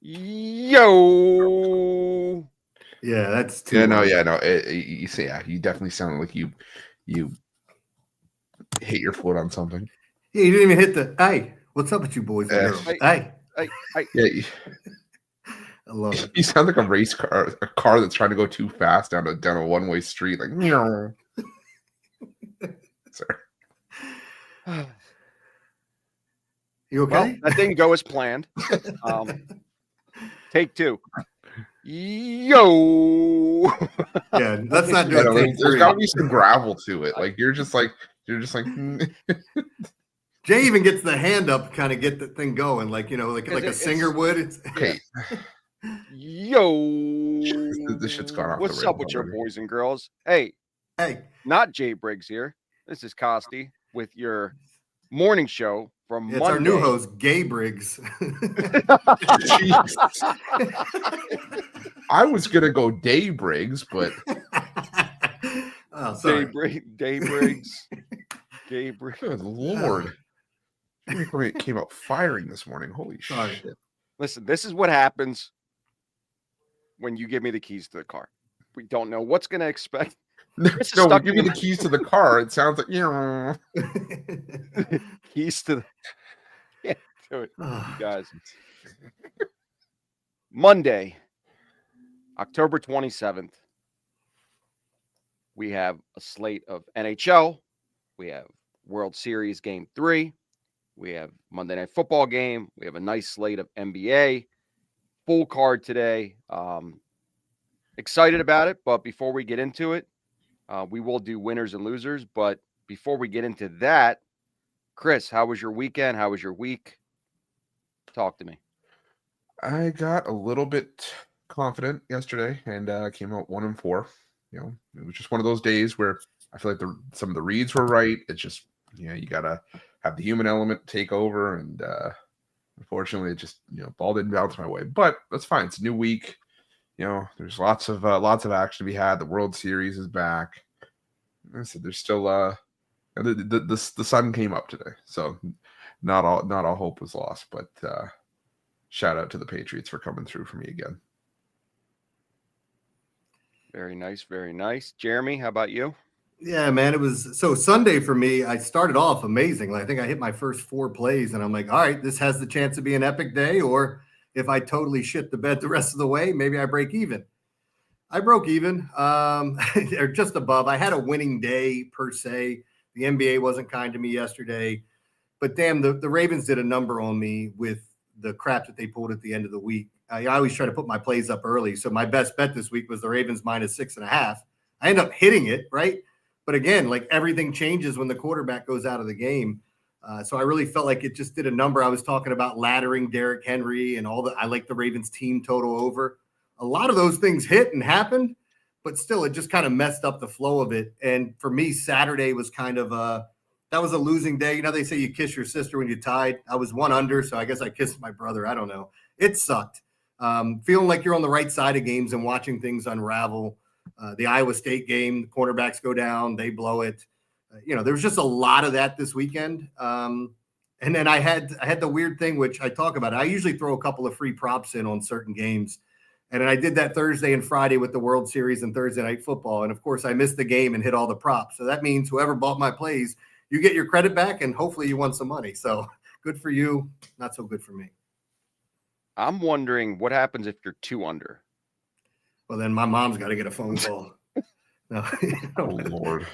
Yo. Yeah, that's too. Yeah, no. You say, yeah, you definitely sound like you hit your foot on something. Yeah, you didn't even hit the. Hey, what's up with you boys and girls? Hey. Yeah. I love it. You sound like a race car, a car that's trying to go too fast down a one-way street. Like, sorry. You okay? Well, that didn't go as planned. Take two. Yo. Yeah, let's not do it. There's got to be some gravel to it. Like you're just like. Jay even gets the hand up, kind of get the thing going, like a singer would. Okay. Yo. This shit's gone off. What's up with your boys and girls? Hey. Not Jay Briggs here. This is Kosty with your morning show from Monday. It's our new host, Gay Briggs. I was gonna go Day Briggs, but sorry. Day Briggs. Gay Briggs. Good Lord. It came out firing this morning. Holy shit. Listen, this is what happens when you give me the keys to the car. We don't know what's going to expect. No, give me the keys to the car. It sounds like, keys to the... Yeah, do it, you guys. Monday, October 27th, we have a slate of NHL. We have World Series Game 3. We have Monday Night Football game. We have a nice slate of NBA. Full card today. Excited about it, but before we get into it, we will do winners and losers. But before we get into that, Chris, how was your weekend? How was your week? Talk to me. I got a little bit confident yesterday and came out 1-4. It was just one of those days where I feel like some of the reads were right. It's just, you gotta have the human element take over, and unfortunately, it just ball didn't bounce my way. But that's fine. It's a new week. There's lots of action to be had. The World Series is back. I said there's still the sun came up today, so not all hope was lost. But shout out to the Patriots for coming through for me again. Very nice, very nice. Jeremy, how about you? Yeah, man, it was so Sunday for me. I started off amazing. I think I hit my first 4 plays, and I'm like, all right, this has the chance to be an epic day. Or if I totally shit the bed the rest of the way, maybe I break even. I broke even, or just above. I had a winning day per se. The NBA wasn't kind to me yesterday, but damn, the Ravens did a number on me with the crap that they pulled at the end of the week. I always try to put my plays up early, so my best bet this week was the Ravens -6.5. I end up hitting it, right? But again, like everything changes when the quarterback goes out of the game. So I really felt like it just did a number. I was talking about laddering Derrick Henry and I like the Ravens team total over. A lot of those things hit and happened, but still it just kind of messed up the flow of it. And for me, Saturday was kind of that was a losing day. They say you kiss your sister when you tied. I was 1 under, so I guess I kissed my brother. I don't know. It sucked. Feeling like you're on the right side of games and watching things unravel. The Iowa State game, the cornerbacks go down, they blow it. There was just a lot of that this weekend. And then I had the weird thing, which I talk about. I usually throw a couple of free props in on certain games. And then I did that Thursday and Friday with the World Series and Thursday Night Football. And of course, I missed the game and hit all the props. So that means whoever bought my plays, you get your credit back and hopefully you won some money. So good for you. Not so good for me. I'm wondering what happens if you're 2 under. Well, then my mom's got to get a phone call. No. Oh, Lord.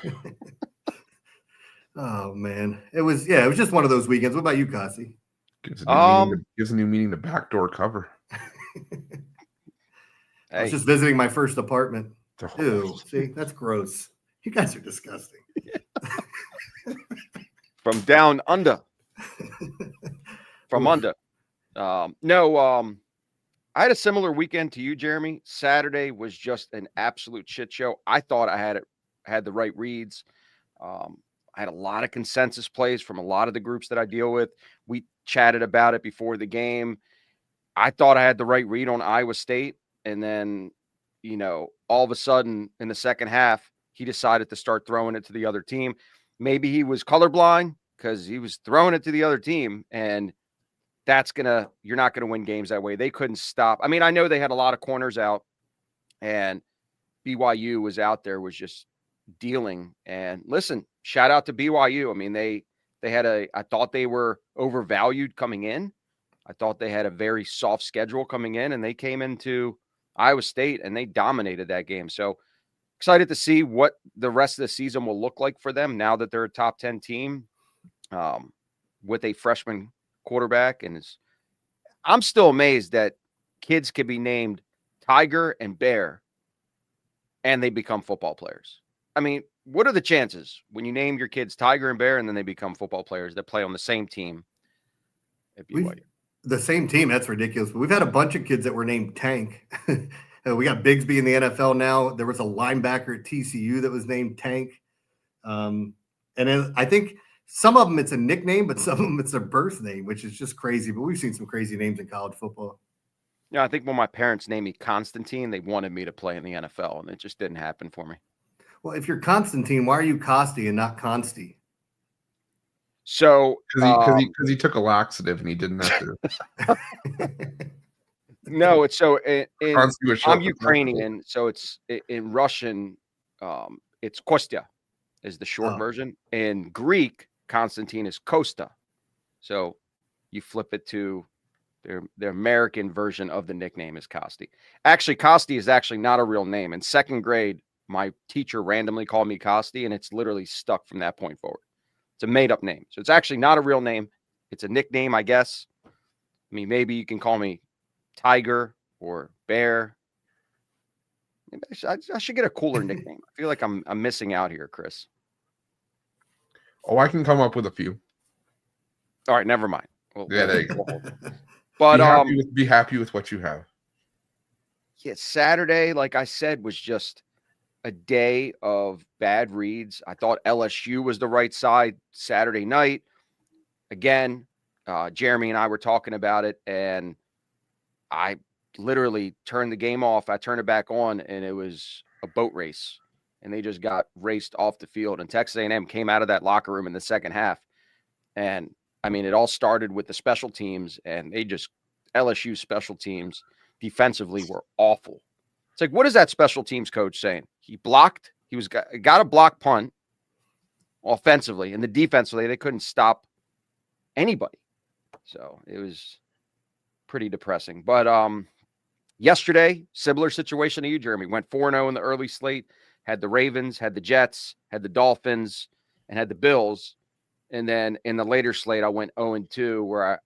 Oh, man. It was just one of those weekends. What about you, Kosty? Gives a new meaning to backdoor cover. I was just visiting my first apartment. Ew, see, that's gross. You guys are disgusting. From down under. From under. I had a similar weekend to you, Jeremy. Saturday was just an absolute shit show. I thought I had the right reads. I had a lot of consensus plays from a lot of the groups that I deal with. We chatted about it before the game. I thought I had the right read on Iowa State. And then, all of a sudden in the second half, he decided to start throwing it to the other team. Maybe he was colorblind because he was throwing it to the other team. And you're not gonna win games that way. They couldn't stop. I mean, I know they had a lot of corners out, and BYU was out there, was just dealing. And listen, shout out to BYU. I mean, they had I thought they were overvalued coming in. I thought they had a very soft schedule coming in, and they came into Iowa State and they dominated that game. So excited to see what the rest of the season will look like for them now that they're a top 10 team with a freshman quarterback. And I'm still amazed that kids can be named Tiger and Bear and they become football players. I mean, what are the chances when you name your kids Tiger and Bear and then they become football players that play on the same team at BYU? The same team, that's ridiculous. We've had a bunch of kids that were named Tank. We got Bigsby in the NFL now. There was a linebacker at TCU that was named Tank. And then I think some of them it's a nickname, but some of them it's their birth name, which is just crazy. But we've seen some crazy names in college football. Yeah, I think when my parents named me Constantine, they wanted me to play in the NFL, and it just didn't happen for me. Well, if you're Constantine, why are you Kosty and not Konsty? So because he took a laxative and he didn't have to. No, it's so I'm Ukrainian, so it's in Russian. It's Kostya is the short version. In Greek, Constantine is Costa. So you flip it to their American version of the nickname is Kosty. Actually, Kosty is actually not a real name. In second grade, my teacher randomly called me Kosty, and it's literally stuck from that point forward. It's a made-up name. So it's actually not a real name. It's a nickname, I guess. I mean, maybe you can call me Tiger or Bear. Maybe I should get a cooler nickname. I feel like I'm missing out here, Chris. Oh, I can come up with a few. All right, never mind. Yeah, there you go. But be happy with what you have. Yeah, Saturday, like I said, was just a day of bad reads. I thought LSU was the right side Saturday night. Again, Jeremy and I were talking about it, and I literally turned the game off. I turned it back on, and it was a boat race, and they just got raced off the field. And Texas A&M came out of that locker room in the second half, and I mean, it all started with the special teams, and LSU special teams defensively were awful. It's like, what is that special teams coach saying? He blocked. He got a block punt offensively, and the defensively they couldn't stop anybody. So it was pretty depressing. But yesterday, similar situation to you, Jeremy. Went 4-0 in the early slate. Had the Ravens, had the Jets, had the Dolphins, and had the Bills. And then in the later slate, I went 0-2, where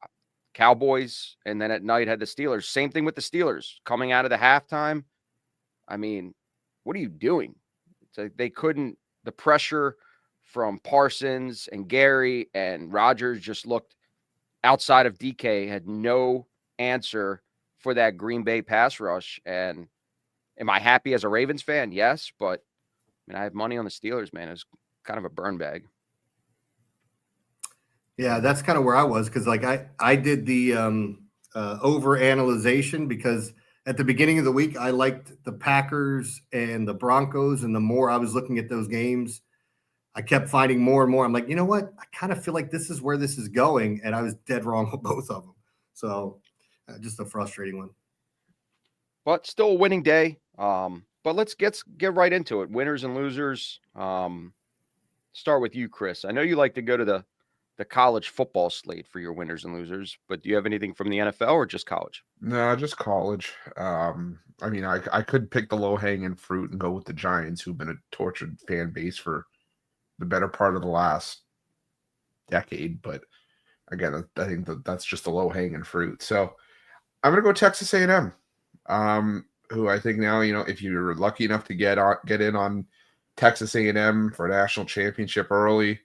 Cowboys, and then at night had the Steelers. Same thing with the Steelers coming out of the halftime. I mean, what are you doing? It's like they couldn't. The pressure from Parsons and Gary and Rodgers just looked outside of DK, had no answer for that Green Bay pass rush. And am I happy as a Ravens fan? Yes, but I mean, I have money on the Steelers, man. It's kind of a burn bag. Yeah, that's kind of where I was, because like I did the over analyzation, because at the beginning of the week I liked the Packers and the Broncos, and the more I was looking at those games, I kept finding more and more. I'm like, you know what? I kind of feel like this is where this is going, and I was dead wrong with both of them. So just a frustrating one. But still a winning day. But let's get right into it. Winners and losers. Start with you, Chris. I know you like to go to the college football slate for your winners and losers, but do you have anything from the NFL or just college? No, just college. I mean, I could pick the low-hanging fruit and go with the Giants, who've been a tortured fan base for the better part of the last decade. But again, I think that's just the low-hanging fruit. So I'm going to go Texas A&M, who I think now, if you're lucky enough to get in on Texas A&M for a national championship early,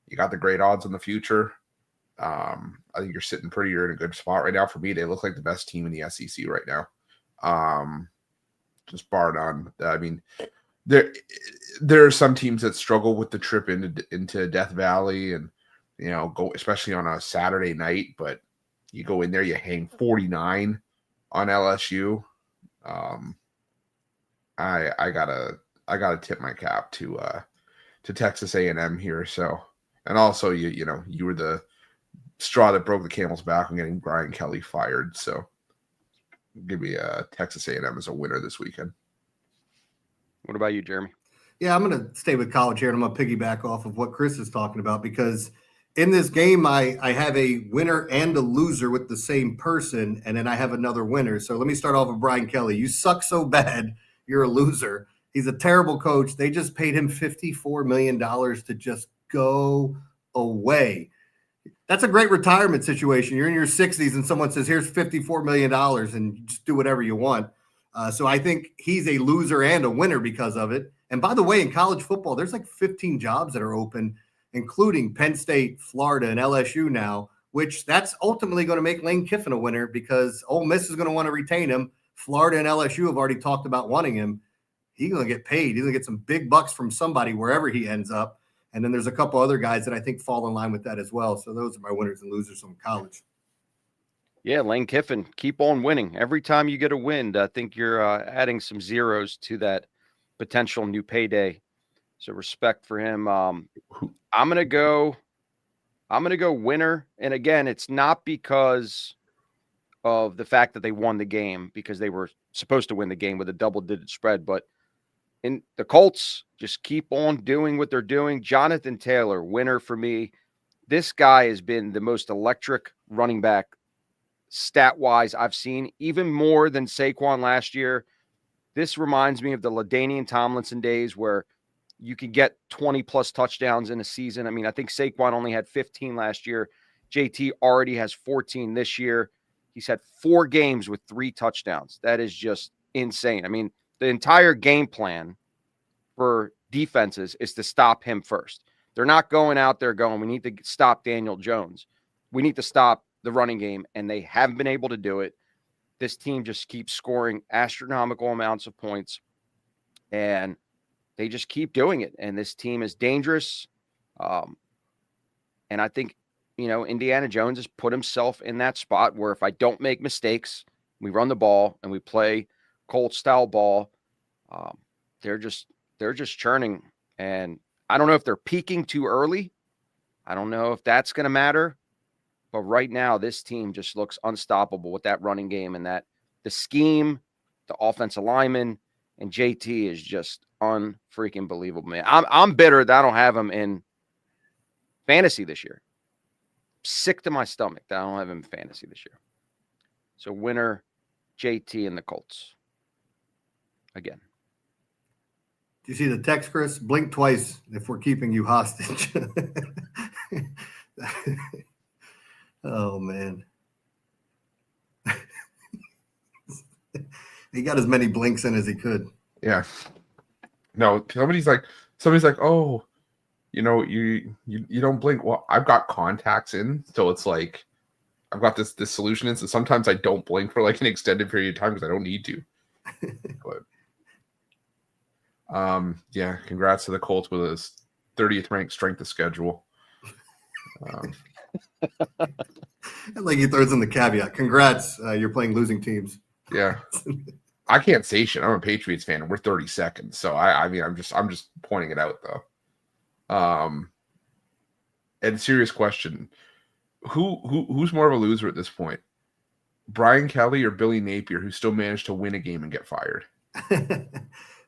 you got the great odds in the future. I think you're in a good spot right now. For me, they look like the best team in the SEC right now. Just bar none. I mean, there are some teams that struggle with the trip into Death Valley, and go especially on a Saturday night. But you go in there, you hang 49 on LSU. I gotta tip my cap to Texas A&M here. So. And also, you were the straw that broke the camel's back on getting Brian Kelly fired. So give me Texas A&M as a winner this weekend. What about you, Jeremy? Yeah, I'm going to stay with college here, and I'm going to piggyback off of what Chris is talking about, because in this game, I have a winner and a loser with the same person, and then I have another winner. So let me start off with Brian Kelly. You suck so bad, you're a loser. He's a terrible coach. They just paid him $54 million to just go away. That's a great retirement situation. You're in your 60s and someone says, here's $54 million and you just do whatever you want. So I think he's a loser and a winner because of it. And by the way, in college football, there's like 15 jobs that are open, including Penn State, Florida, and LSU now, which that's ultimately going to make Lane Kiffin a winner because Ole Miss is going to want to retain him. Florida and LSU have already talked about wanting him. He's going to get paid. He's going to get some big bucks from somebody wherever he ends up. And then there's a couple other guys that I think fall in line with that as well. So those are my winners and losers from college. Yeah, Lane Kiffin, keep on winning. Every time you get a win, I think you're adding some zeros to that potential new payday. So respect for him. I'm gonna go winner. And again, it's not because of the fact that they won the game, because they were supposed to win the game with a double-digit spread, but in the Colts just keep on doing what they're doing. Jonathan Taylor, winner for me. This guy has been the most electric running back stat-wise I've seen, even more than Saquon last year. This reminds me of the LaDainian Tomlinson days where you could get 20-plus touchdowns in a season. I mean, I think Saquon only had 15 last year. JT already has 14 this year. He's had 4 games with 3 touchdowns. That is just insane. I mean, the entire game plan for defenses is to stop him first. They're not going out there going, we need to stop Daniel Jones. We need to stop the running game, and they haven't been able to do it. This team just keeps scoring astronomical amounts of points, and they just keep doing it. And this team is dangerous. And I think, Indiana Jones has put himself in that spot where if I don't make mistakes, we run the ball and we play Colts style ball, they're just churning. And I don't know if they're peaking too early. I don't know if that's going to matter. But right now, this team just looks unstoppable with that running game and that the scheme, the offensive lineman, and JT is just unfreaking believable, man. I'm bitter that I don't have him in fantasy this year. Sick to my stomach that I don't have him in fantasy this year. So winner, JT and the Colts. Again. Do you see the text, Chris? Blink twice if we're keeping you hostage. Oh, man. He got as many blinks in as he could. Yeah. No, somebody's like, oh, you don't blink. Well, I've got contacts in, so it's like I've got this solution in. So sometimes I don't blink for like an extended period of time because I don't need to. But yeah, congrats to the Colts with his 30th ranked strength of schedule. Like he throws in the caveat. Congrats, you're playing losing teams. Yeah. I can't say shit. I'm a Patriots fan and we're 32nd. So I mean I'm just pointing it out though. And serious question. Who's more of a loser at this point? Brian Kelly or Billy Napier, who still managed to win a game and get fired?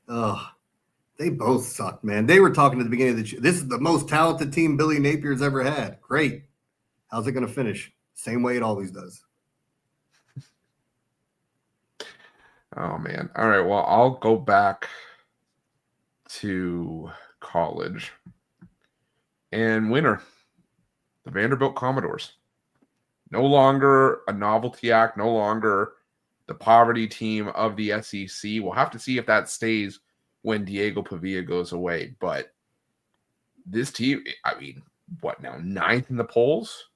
Oh, they both suck, man. They were talking at the beginning of the this is the most talented team Billy Napier's ever had. Great. How's it going to finish? Same way it always does. Oh, man. All right. Well, I'll go back to college. And winner, the Vanderbilt Commodores. No longer a novelty act, no longer the poverty team of the SEC. We'll have to see if that stays when Diego Pavia goes away. But this team, I mean, what now? 9th in the polls?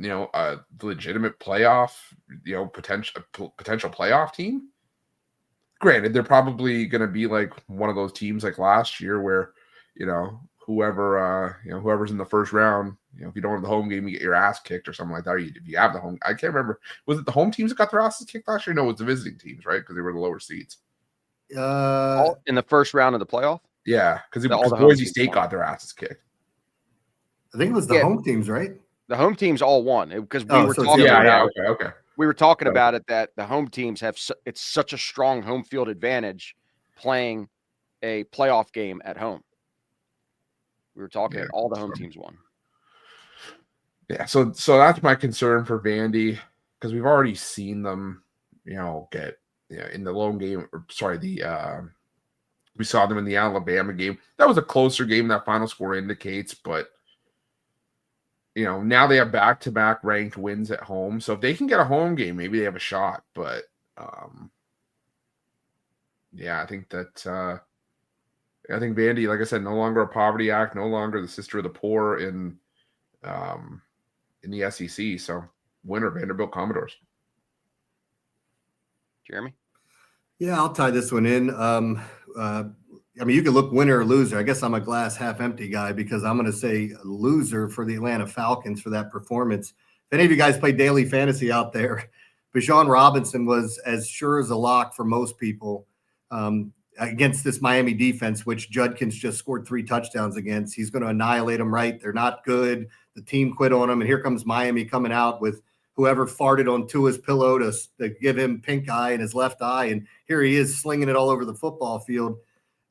A legitimate playoff, potential playoff team. Granted, they're probably going to be like one of those teams like last year where, whoever's in the first round, if you don't have the home game, you get your ass kicked or something like that. Or if you have the home, I can't remember. Was it the home teams that got their asses kicked last year? No, it was the visiting teams, right? Because they were the lower seeds. All in the first round of the playoff? Yeah, because Boise State got their asses kicked. I think it was the home teams, right? The home teams all won because we Oh, were so it's talking the other way about yeah, okay. we were talking Right. about it that the home teams have it's such a strong home field advantage playing a playoff game at home. We were talking Yeah, it. All the home so teams won. yeah, so that's my concern for Vandy, because we've already seen them, get in the lone game, or sorry, we saw them in the Alabama game. That was a closer game, that final score indicates, but now they have back-to-back ranked wins at home. So if they can get a home game, maybe they have a shot. But yeah, I think Vandy, like I said, no longer a poverty act, no longer the sister of the poor in the SEC. So winner, Vanderbilt Commodores. Jeremy? Yeah, I'll tie this one in. I mean, you can look winner or loser. I guess I'm a glass half empty guy because I'm going to say loser for the Atlanta Falcons for that performance. If any of you guys play daily fantasy out there, Bijan Robinson was as sure as a lock for most people against this Miami defense, which Judkins just scored 3 touchdowns against. He's going to annihilate them, right? They're not good. The team quit on them. And here comes Miami coming out with whoever farted on Tua's pillow to give him pink eye in his left eye. And here he is slinging it all over the football field.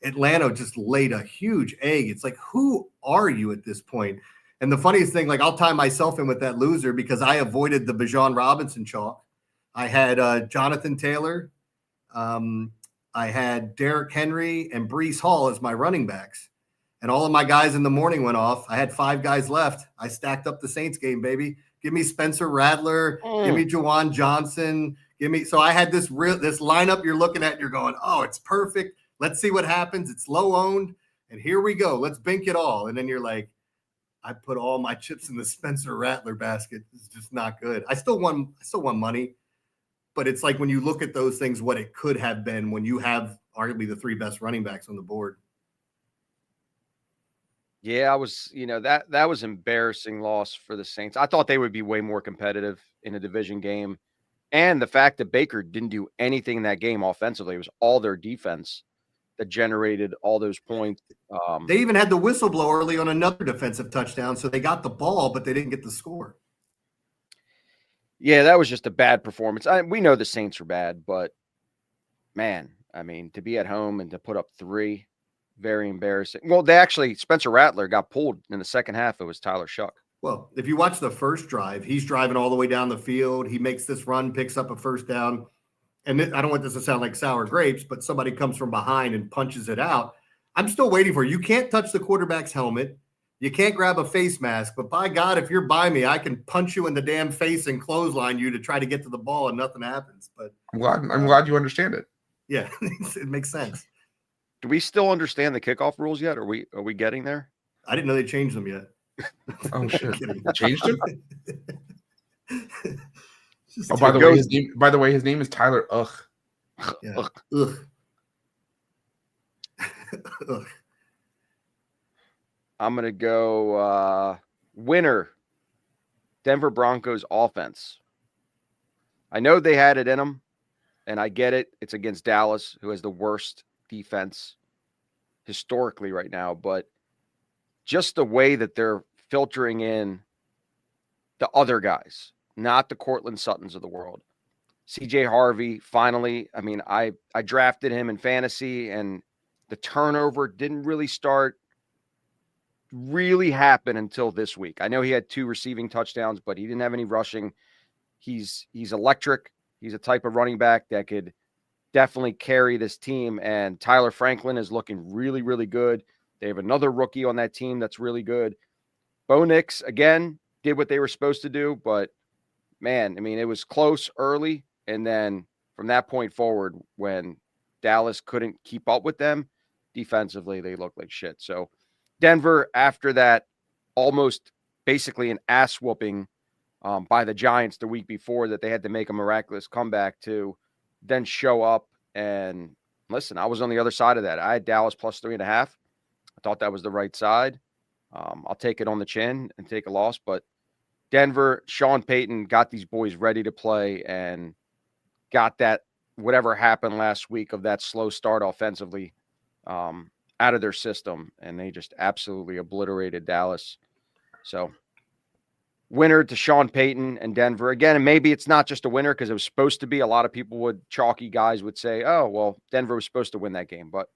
Atlanta just laid a huge egg. It's like, who are you at this point? And the funniest thing, like, I'll tie myself in with that loser because I avoided the Bijan Robinson chalk. I had Jonathan Taylor. I had Derrick Henry and Breece Hall as my running backs. And all of my guys in the morning went off. I had 5 guys left. I stacked up the Saints game, baby. Give me Spencer Rattler. Give me Juwan Johnson. So I had this lineup you're looking at and you're going, oh, it's perfect. Let's see what happens. It's low owned. And here we go. Let's bink it all. And then you're like, I put all my chips in the Spencer Rattler basket. It's just not good. I still won money. But it's like when you look at those things, what it could have been when you have arguably the 3 best running backs on the board. Yeah, I was, that was embarrassing loss for the Saints. I thought they would be way more competitive in a division game. And the fact that Baker didn't do anything in that game offensively, it was all their defense that generated all those points. They even had the whistle blow early on another defensive touchdown. So they got the ball, but they didn't get the score. Yeah, that was just a bad performance. We know the Saints are bad, but man, I mean, to be at home and to put up 3, very embarrassing. Well, Spencer Rattler got pulled in the second half. It was Tyler Shuck. Well, if you watch the first drive, he's driving all the way down the field. He makes this run, picks up a first down. And I don't want this to sound like sour grapes, but somebody comes from behind and punches it out. I'm still waiting for it. You can't touch the quarterback's helmet. You can't grab a face mask. But by God, if you're by me, I can punch you in the damn face and clothesline you to try to get to the ball and nothing happens. But I'm glad you understand it. Yeah, it makes sense. Do we still understand the kickoff rules yet? Are we getting there? I didn't know they changed them yet. Oh shit! Changed him. Oh, by the way, his name is Tyler. Ugh. Yeah. Ugh. Ugh. I'm gonna go winner. Denver Broncos offense. I know they had it in them, and I get it. It's against Dallas, who has the worst defense historically right now, but just the way that they're filtering in the other guys, not the Cortland Suttons of the world. CJ Harvey, finally, I mean, I drafted him in fantasy, and the turnover didn't really happen until this week. I know he had 2 receiving touchdowns, but he didn't have any rushing. He's electric. He's a type of running back that could definitely carry this team. And Tyler Franklin is looking really, really good. They have another rookie on that team that's really good. Bo Nix, again, did what they were supposed to do. But, man, I mean, it was close early. And then from that point forward, when Dallas couldn't keep up with them, defensively, they looked like shit. So Denver, after that, almost basically an ass whooping by the Giants the week before that they had to make a miraculous comeback to then show up. And listen, I was on the other side of that. I had Dallas plus 3.5. I thought that was the right side. I'll take it on the chin and take a loss. But Denver, Sean Payton got these boys ready to play and got that whatever happened last week of that slow start offensively out of their system, and they just absolutely obliterated Dallas. So winner to Sean Payton and Denver again. And maybe it's not just a winner because it was supposed to be. A lot of people chalky guys would say, oh, well, Denver was supposed to win that game, but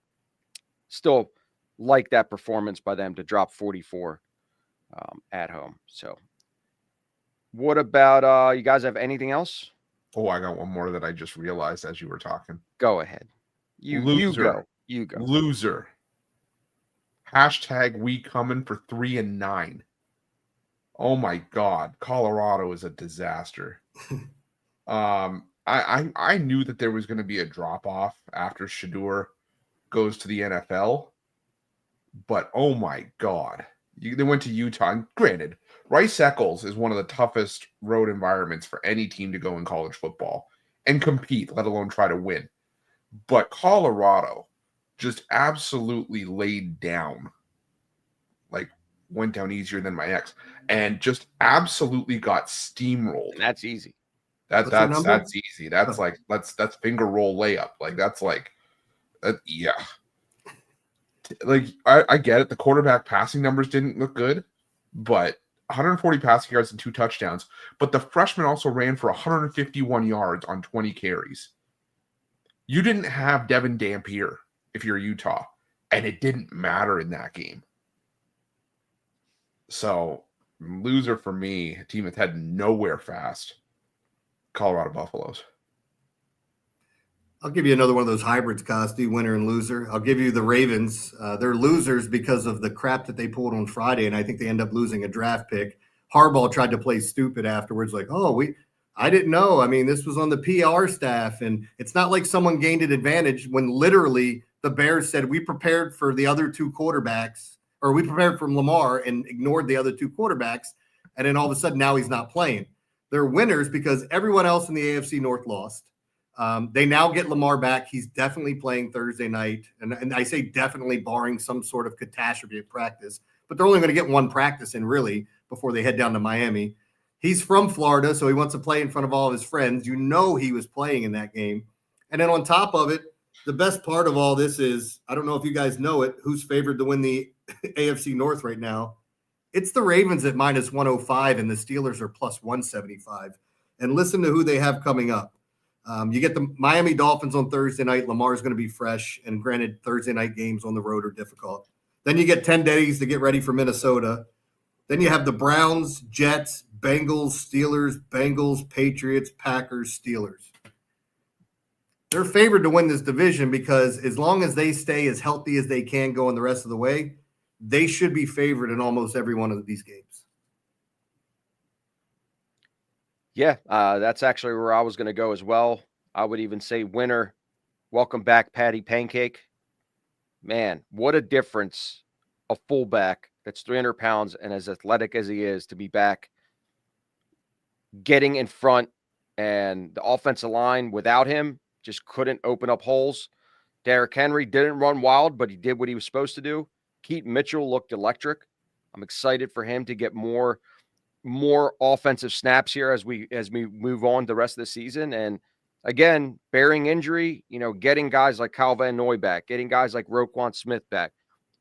still like that performance by them to drop 44 at home. So what about you guys have anything else? Oh, I got one more that I just realized as you were talking. Go ahead. You go. Loser. Hashtag we coming for 3-9. Oh my God. Colorado is a disaster. I knew that there was going to be a drop off after Shedeur goes to the NFL, but oh my God. They went to Utah. And granted, Rice-Eccles is one of the toughest road environments for any team to go in college football and compete, let alone try to win. But Colorado just absolutely laid down, like went down easier than my ex, and just absolutely got steamrolled. And that's easy. That's easy. That's like that's finger roll layup. Like that's like yeah. Like I get it. The quarterback passing numbers didn't look good, but 140 passing yards and 2 touchdowns. But the freshman also ran for 151 yards on 20 carries. You didn't have Devin Dampier if you're Utah, and it didn't matter in that game. So, loser for me, a team that's heading nowhere fast, Colorado Buffaloes. I'll give you another one of those hybrids, Kosty, winner and loser. I'll give you the Ravens. They're losers because of the crap that they pulled on Friday, and I think they end up losing a draft pick. Harbaugh tried to play stupid afterwards, like, I didn't know. I mean, this was on the PR staff, and it's not like someone gained an advantage when literally the Bears said we prepared for the other 2 quarterbacks, or we prepared for Lamar and ignored the other 2 quarterbacks, and then all of a sudden now he's not playing. They're winners because everyone else in the AFC North lost. They now get Lamar back. He's definitely playing Thursday night. And I say definitely barring some sort of catastrophe at practice, but they're only going to get 1 practice in really before they head down to Miami. He's from Florida, so he wants to play in front of all of his friends. You know he was playing in that game. And then on top of it, the best part of all this is, I don't know if you guys know it, who's favored to win the AFC North right now. It's the Ravens at minus 105, and the Steelers are plus 175. And listen to who they have coming up. You get the Miami Dolphins on Thursday night. Lamar's going to be fresh, and granted, Thursday night games on the road are difficult. Then you get 10 days to get ready for Minnesota. Then you have the Browns, Jets, Bengals, Steelers, Bengals, Patriots, Packers, Steelers. They're favored to win this division because as long as they stay as healthy as they can going the rest of the way, they should be favored in almost every one of these games. Yeah, that's actually where I was going to go as well. I would even say winner, welcome back, Patty Pancake. Man, what a difference a fullback that's 300 pounds and as athletic as he is to be back getting in front, and the offensive line without him just couldn't open up holes. Derrick Henry didn't run wild, but he did what he was supposed to do. Keaton Mitchell looked electric. I'm excited for him to get more offensive snaps here as we move on the rest of the season. And again, bearing injury, getting guys like Kyle Van Noy back, getting guys like Roquan Smith back,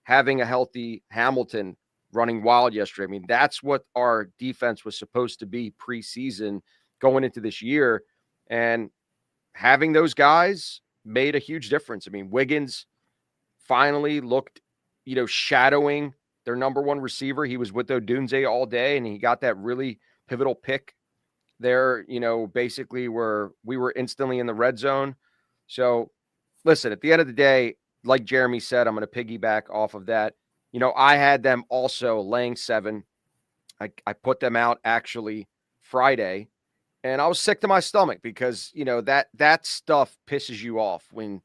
having a healthy Hamilton running wild yesterday. I mean, that's what our defense was supposed to be preseason going into this year. And having those guys made a huge difference. I mean, Wiggins finally looked, shadowing their number 1 receiver. He was with Odunze all day, and he got that really pivotal pick there, basically where we were instantly in the red zone. So listen, at the end of the day, like Jeremy said, I'm going to piggyback off of that. I had them also laying 7. I put them out actually Friday, and I was sick to my stomach because, that stuff pisses you off when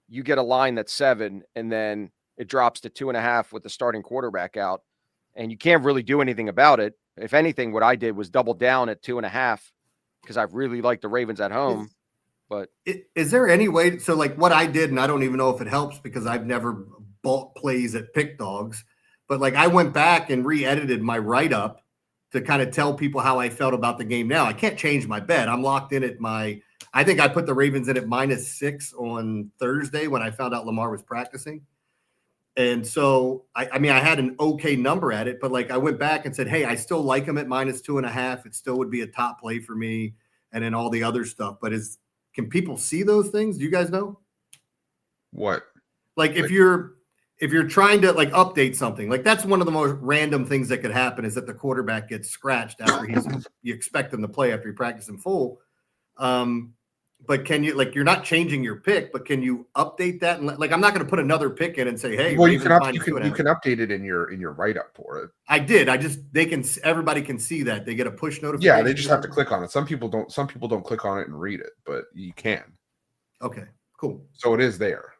you get a line that's 7 and then it drops to 2.5 with the starting quarterback out, and you can't really do anything about it. If anything, what I did was double down at 2.5 because I really like the Ravens at home. But is there any way? So like what I did, and I don't even know if it helps because I've never bought plays at PickDawgz, but like I went back and re-edited my write-up to kind of tell people how I felt about the game. Now I can't change my bet. I'm locked in at I think I put the Ravens in at -6 on Thursday when I found out Lamar was practicing. And so, I mean, I had an okay number at it, but like I went back and said, hey, I still like him at -2.5. It still would be a top play for me, and then all the other stuff. But can people see those things? Do you guys know? What? Like if you're trying to like update something, like that's one of the most random things that could happen is that the quarterback gets scratched after you expect him to play after he practiced in full. But can you, like, you're not changing your pick, but can you update that? And like, I'm not going to put another pick in and say, hey, well, Ravens you can update it in your write up for it. I did. Everybody can see that. They get a push notification. Yeah, they just have to click on it. Some people don't click on it and read it, but you can. Okay, cool. So it is there.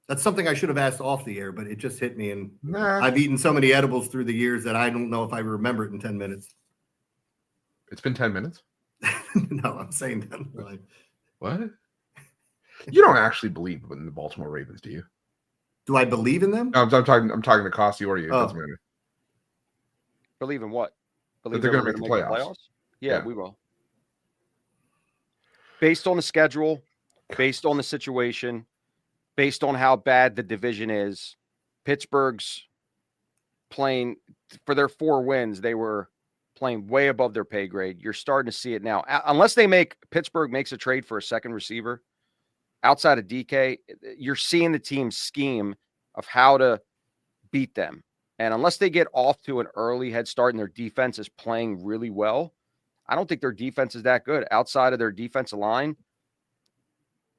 That's something I should have asked off the air, but it just hit me. And Nah. I've eaten so many edibles through the years that I don't know if I remember it in 10 minutes. It's been 10 minutes. No, I'm saying that. Like, What? You don't actually believe in the Baltimore Ravens, do you? do I believe in them? No, I'm talking to Kosty or you. It doesn't matter. Believe in what? Believe They're going we're to make gonna the playoffs. Yeah, we will. Based on the schedule, based on the situation, based on how bad the division is, Pittsburgh's playing for their 4 wins. They were playing way above their pay grade. You're starting to see it now. Unless Pittsburgh makes a trade for a second receiver outside of DK, you're seeing the team scheme of how to beat them. And unless they get off to an early head start and their defense is playing really well, I don't think their defense is that good. Outside of their defensive line,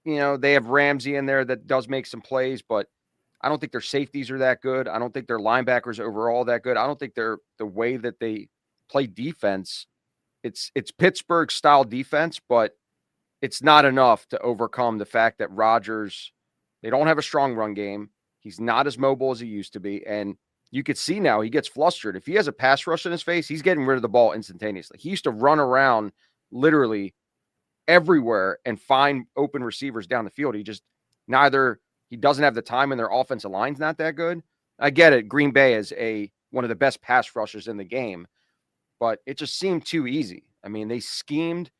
they have Ramsey in there that does make some plays, but I don't think their safeties are that good. I don't think their linebackers overall that good. I don't think the way that they play defense, it's Pittsburgh style defense, but it's not enough to overcome the fact that Rodgers, they don't have a strong run game. He's not as mobile as he used to be. And you could see now he gets flustered. If he has a pass rush in his face, he's getting rid of the ball instantaneously. He used to run around literally everywhere and find open receivers down the field. He doesn't have the time and their offensive line's not that good. I get it. Green Bay is one of the best pass rushers in the game, but it just seemed too easy. I mean, they schemed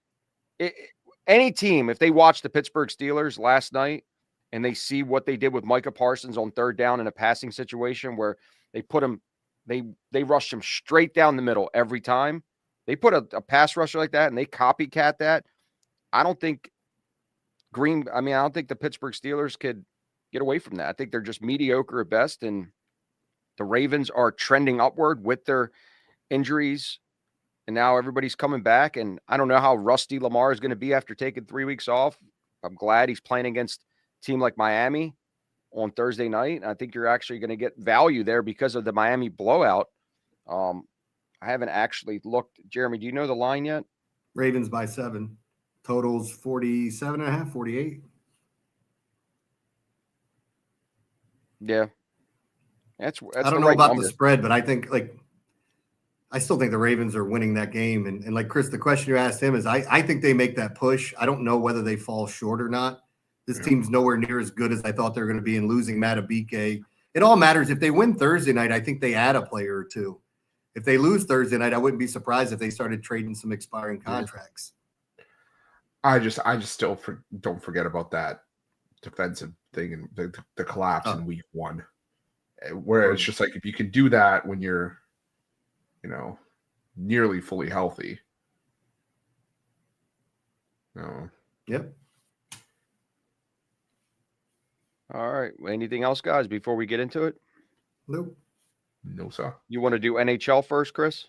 any team. If they watch the Pittsburgh Steelers last night and they see what they did with Micah Parsons on 3rd down in a passing situation where they put him, they rushed him straight down the middle every time. They put a pass rusher like that and they copycat that. I don't think the Pittsburgh Steelers could get away from that. I think they're just mediocre at best, and the Ravens are trending upward with their injuries, and now everybody's coming back, and I don't know how rusty Lamar is going to be after taking 3 weeks off. I'm glad he's playing against a team like Miami on Thursday night, and I think you're actually going to get value there because of the Miami blowout. I haven't actually looked. Jeremy, do you know the line yet? Ravens by 7. Totals 47.5, 48. Yeah. That's I don't know about the spread, but I think I still think the Ravens are winning that game. And like Chris, the question you asked him is I think they make that push. I don't know whether they fall short or not. This team's nowhere near as good as I thought they were going to be, and losing Matabike. It all matters. If they win Thursday night, I think they add a player or two. If they lose Thursday night, I wouldn't be surprised if they started trading some expiring contracts. I just still don't forget about that defensive thing and the collapse in week 1, where it's just like, if you can do that when you're, nearly fully healthy. No. Yep. All right. Anything else, guys, before we get into it? Nope. No, sir. You want to do NHL first, Chris?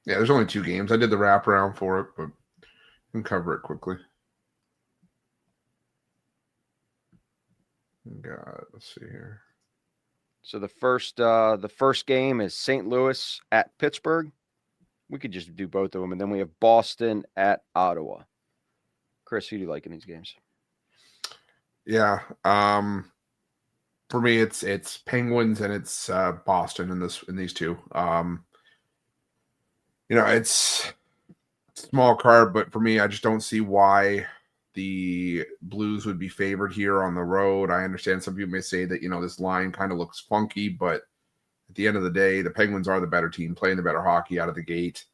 Yeah, there's only 2 games. I did the wraparound for it, but I can cover it quickly. Let's see here. So the first game is St. Louis at Pittsburgh. We could just do both of them, and then we have Boston at Ottawa. Chris, who do you like in these games? Yeah, for me, it's Penguins and it's Boston in these two. It's small card, but for me, I just don't see why the Blues would be favored here on the road. I understand some people may say that, this line kind of looks funky, but at the end of the day, the Penguins are the better team, playing the better hockey out of the gate.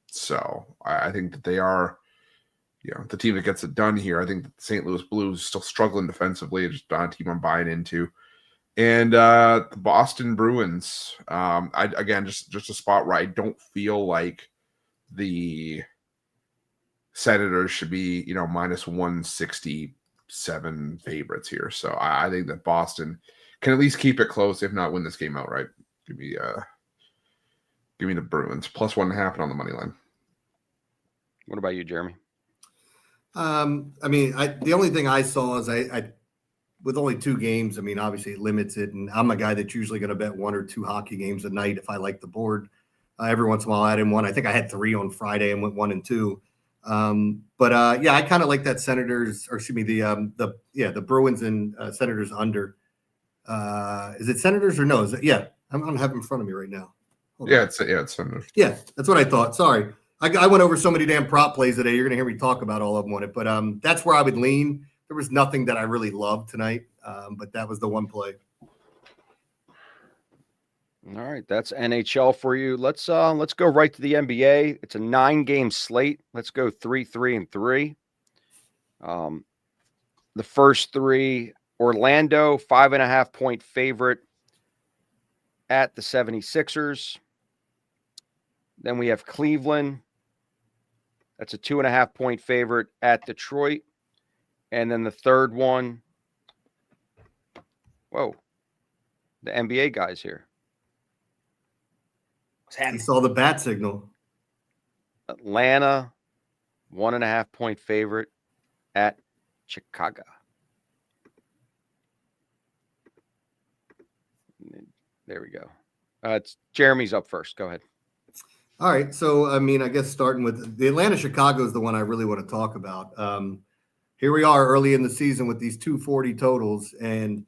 So I think that they are the team that gets it done here. I think the St. Louis Blues still struggling defensively. Just not a team I'm buying into. And the Boston Bruins, just a spot where I don't feel like the Senators should be, minus 167 favorites here. So I think that Boston can at least keep it close, if not win this game outright. Give me the Bruins plus 1.5 on the money line. What about you, Jeremy? The only thing I saw is I with only 2 games, obviously it limits it. And I'm a guy that's usually going to bet 1 or 2 hockey games a night if I like the board. Every once in a while I add in 1. I think I had 3 on Friday and went 1 and 2. I kind of like that Senators, or excuse me, the Bruins and Senators under. Is it Senators or no? Is it? Yeah, I don't have it in front of me right now. It's Senators. Yeah, that's what I thought. Sorry. I went over so many damn prop plays today. You're going to hear me talk about all of them on it. But that's where I would lean. There was nothing that I really loved tonight, but that was the one play. All right, that's NHL for you. Let's go right to the NBA. It's a 9-game slate. Let's go 3-3-3. The first 3, Orlando, 5.5-point favorite at the 76ers. Then we have Cleveland. That's a 2.5-point favorite at Detroit. And then the third one, the NBA guys here. You saw the bat signal. Atlanta, 1.5-point favorite at Chicago. There we go. It's Jeremy's up first. Go ahead. All right. So, I guess starting with the Atlanta-Chicago is the one I really want to talk about. Here we are early in the season with these 240 totals, and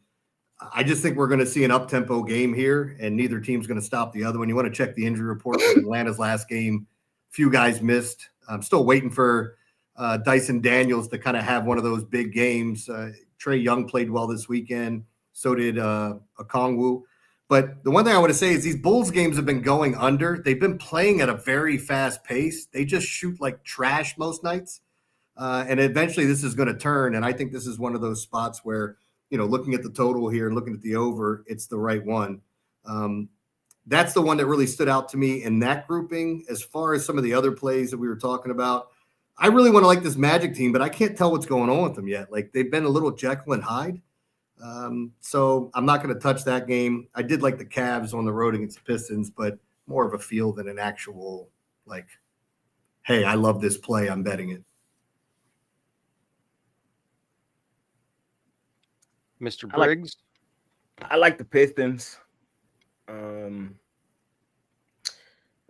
I just think we're going to see an up-tempo game here, and neither team's going to stop the other one. You want to check the injury report for Atlanta's last game. Few guys missed. I'm still waiting for Dyson Daniels to kind of have one of those big games. Trae Young played well this weekend. So did Okongwu. But the one thing I want to say is these Bulls games have been going under. They've been playing at a very fast pace. They just shoot like trash most nights. And eventually this is going to turn. And I think this is one of those spots where, looking at the total here and looking at the over, it's the right one. That's the one that really stood out to me in that grouping. As far as some of the other plays that we were talking about, I really want to like this Magic team, but I can't tell what's going on with them yet. Like they've been a little Jekyll and Hyde. So I'm not going to touch that game. I did like the Cavs on the road against the Pistons, but more of a feel than an actual, like, hey, I love this play, I'm betting it. Mr. Briggs? I like the Pistons.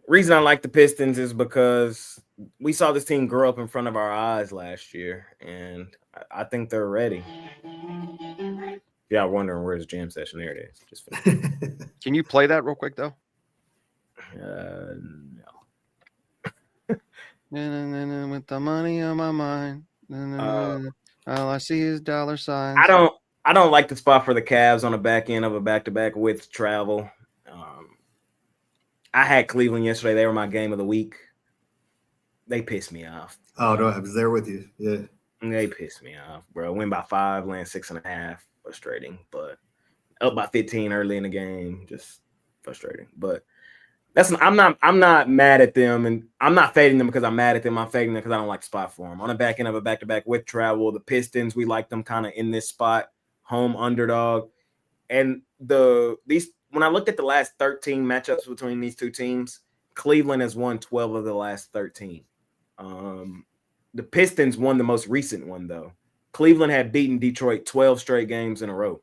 Reason I like the Pistons is because we saw this team grow up in front of our eyes last year, and I think they're ready. If y'all wondering where's the jam session, there it is. Just Can you play that real quick, though? No. With the money on my mind. All I see is dollar signs. I don't like the spot for the Cavs on the back end of a back-to-back with travel. I had Cleveland yesterday. They were my game of the week. They pissed me off. Oh, no, I was there with you. Yeah. They pissed me off, bro. Win by 5, land 6.5. Frustrating, but up by 15 early in the game. Just frustrating. But I'm not mad at them, and I'm not fading them because I'm mad at them. I'm fading them because I don't like the spot for them. On the back end of a back-to-back with travel, the Pistons, we like them kind of in this spot, home underdog. And when I looked at the last 13 matchups between these two teams, Cleveland has won 12 of the last 13. The Pistons won the most recent one, though. Cleveland had beaten Detroit 12 straight games in a row.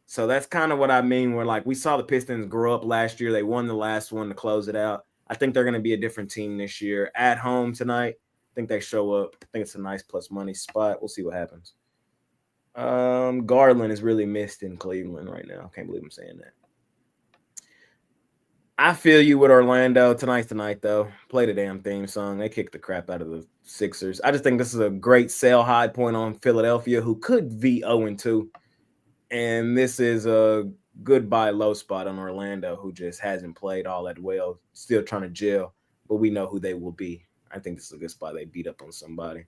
So that's kind of what I mean. Where like we saw the Pistons grow up last year. They won the last one to close it out. I think they're going to be a different team this year. At home tonight, I think they show up. I think it's a nice plus money spot. We'll see what happens. Garland is really missed in Cleveland right now. I can't believe I'm saying that. I feel you with Orlando. Tonight's tonight, though. Play the damn theme song. They kicked the crap out of the Sixers. I just think this is a great sell high point on Philadelphia, who could be 0-2. And this is a good buy low spot on Orlando, who just hasn't played all that well. Still trying to gel, but we know who they will be. I think this is a good spot. They beat up on somebody.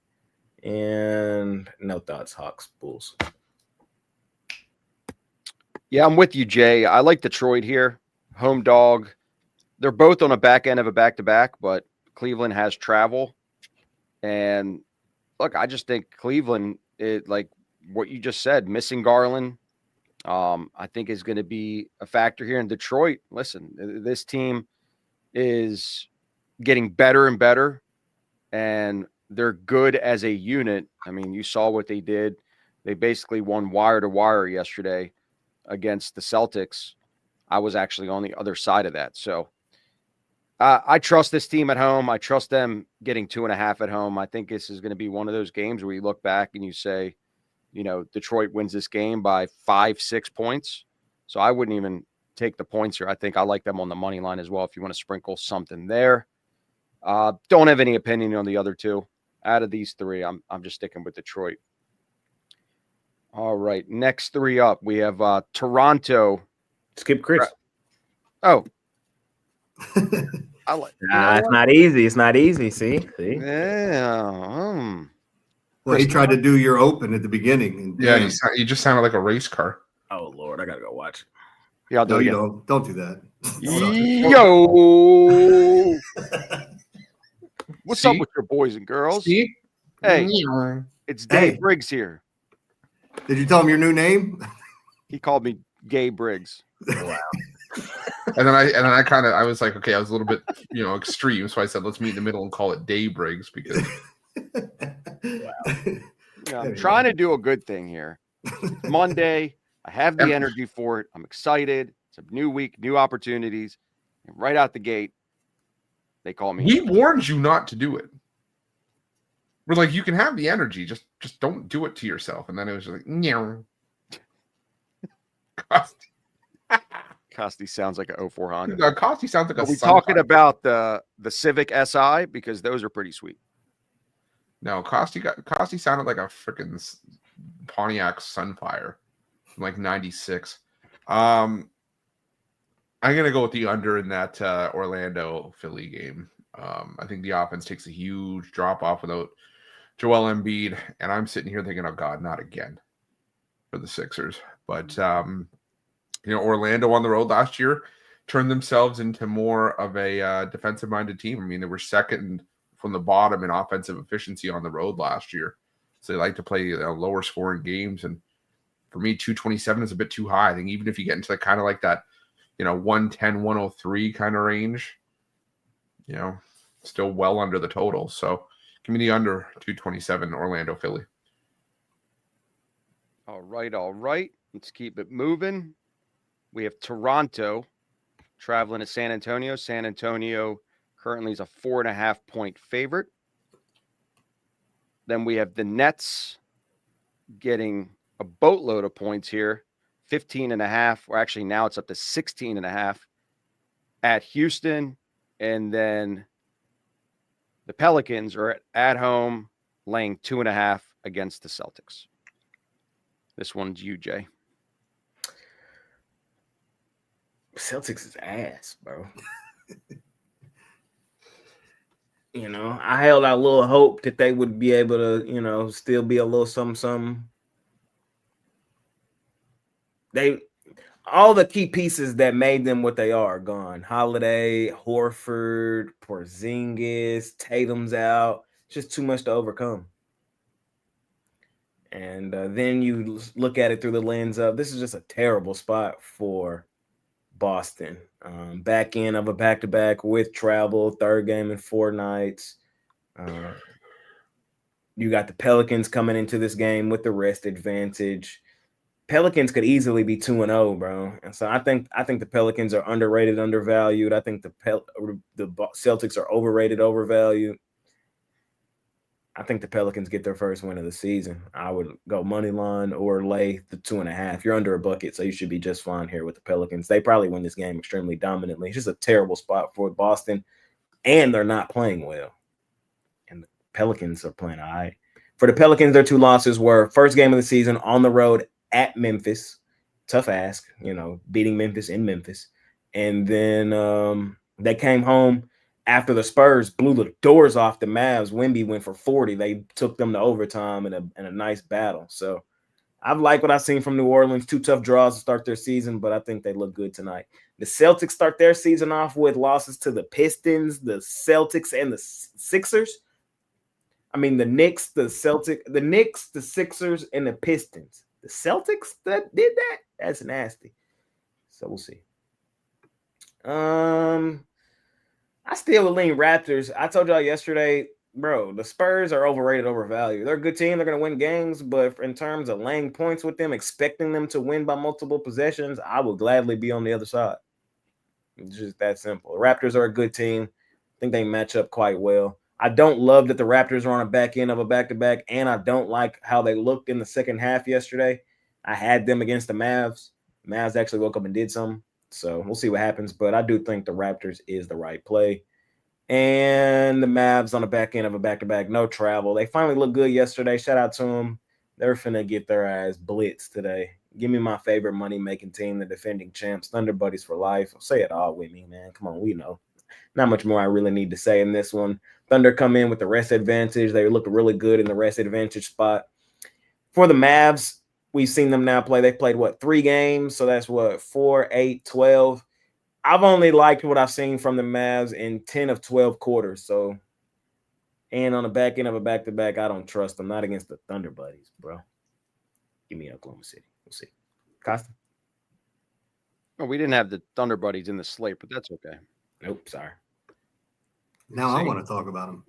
And no thoughts, Hawks, Bulls. Yeah, I'm with you, Jay. I like Detroit here. Home dog. They're both on a back end of a back-to-back, but Cleveland has travel. And look, I just think Cleveland, like what you just said, missing Garland, I think is going to be a factor here in Detroit. Listen, this team is getting better and better, and they're good as a unit. I mean, you saw what they did. They basically won wire to wire yesterday against the Celtics. I was actually on the other side of that. So I trust this team at home. I trust them getting 2.5 at home. I think this is going to be one of those games where you look back and you say, Detroit wins this game by 5-6 points. So I wouldn't even take the points here. I think I like them on the money line as well if you want to sprinkle something there. Don't have any opinion on the other two. Out of these three, I'm just sticking with Detroit. All right, next three up, we have Toronto. Skip Chris. Oh. I like. It's not easy. It's not easy. See? Yeah. Well, he tried to do your open at the beginning. And Yeah, you just sounded like a race car. Oh Lord, I gotta go watch it. Yeah, I'll do no, it you again. don't do that. Yo. What's up with your boys and girls? See? Hey, it's Dave Briggs here. Did you tell him your new name? He called me Gay Briggs. Wow. And then I was like, okay, I was a little bit, extreme. So I said, let's meet in the middle and call it Day Briggs because I'm trying to do a good thing here. It's Monday. I have the energy for it. I'm excited. It's a new week, new opportunities. And right out the gate, they call me. We warned you not to do it. We're like, you can have the energy, just don't do it to yourself. And then it was just like, no. Kosty sounds like an 04 Honda. No, Kosty sounds like Are we talking about the Civic Si? Because those are pretty sweet. No, Kosty sounded like a freaking Pontiac Sunfire from like 96. I'm gonna go with the under in that Orlando Philly game. I think the offense takes a huge drop off without Joel Embiid, and I'm sitting here thinking, oh God, not again for the Sixers. But Orlando on the road last year turned themselves into more of a defensive-minded team. I mean, they were second from the bottom in offensive efficiency on the road last year. So they like to play lower scoring games. And for me, 227 is a bit too high. I think even if you get into kind of like that, 110, 103 kind of range, still well under the total. So give me the under 227 Orlando, Philly. All right. Let's keep it moving. We have Toronto traveling to San Antonio. San Antonio currently is a 4.5-point favorite. Then we have the Nets getting a boatload of points here, 15.5, or actually now it's up to 16.5 at Houston. And then the Pelicans are at home laying 2.5 against the Celtics. This one's you, Jay. Celtics is ass, bro. I held out a little hope that they would be able to, still be a little something. All the key pieces that made them what they are gone. Holiday, Horford, Porzingis, Tatum's out. Just too much to overcome. And then you look at it through the lens of this is just a terrible spot for Boston. Back end of a back-to-back with travel, third game in 4 nights. You got the Pelicans coming into this game with the rest advantage. Pelicans could easily be 2-0, bro. And so I think the Pelicans are underrated, undervalued. I think the Celtics are overrated, overvalued. I think the Pelicans get their first win of the season. I would go money line or lay the 2.5. You're under a bucket, so you should be just fine here with the Pelicans. They probably win this game extremely dominantly. It's just a terrible spot for Boston, and they're not playing well. And the Pelicans are playing all right. For the Pelicans, their 2 losses were first game of the season on the road at Memphis. Tough ask, beating Memphis in Memphis. And then they came home after the Spurs blew the doors off the Mavs, Wemby went for 40. They took them to overtime in a nice battle. So I've liked what I've seen from New Orleans. 2 tough draws to start their season, but I think they look good tonight. The Celtics start their season off with losses to the Pistons, the Celtics, and the Sixers. I mean, the Knicks, the Sixers, and the Pistons. The Celtics that did that? That's nasty. So we'll see. I still would lean Raptors. I told y'all yesterday, bro, the Spurs are overrated, overvalued. They're a good team. They're going to win games, but in terms of laying points with them, expecting them to win by multiple possessions, I would gladly be on the other side. It's just that simple. The Raptors are a good team. I think they match up quite well. I don't love that the Raptors are on a back end of a back-to-back, and I don't like how they looked in the second half yesterday. I had them against the Mavs. Mavs actually woke up and did something. So we'll see what happens. But I do think the Raptors is the right play. And the Mavs on the back end of a back-to-back, no travel. They finally looked good yesterday. Shout out to them. They're finna get their ass blitzed today. Give me my favorite money-making team, the defending champs, Thunder Buddies for life. Say it all with me, man. Come on, we know. Not much more I really need to say in this one. Thunder come in with the rest advantage. They look really good in the rest advantage spot. For the Mavs, we've seen them now play. They played, 3 games? So that's 4, 8, 12. I've only liked what I've seen from the Mavs in 10 of 12 quarters. So, and on the back end of a back-to-back, I don't trust them. Not against the Thunder Buddies, bro. Give me Oklahoma City. We'll see. Kosty? Well, we didn't have the Thunder Buddies in the slate, but that's okay. Nope, sorry. Now I want to talk about them.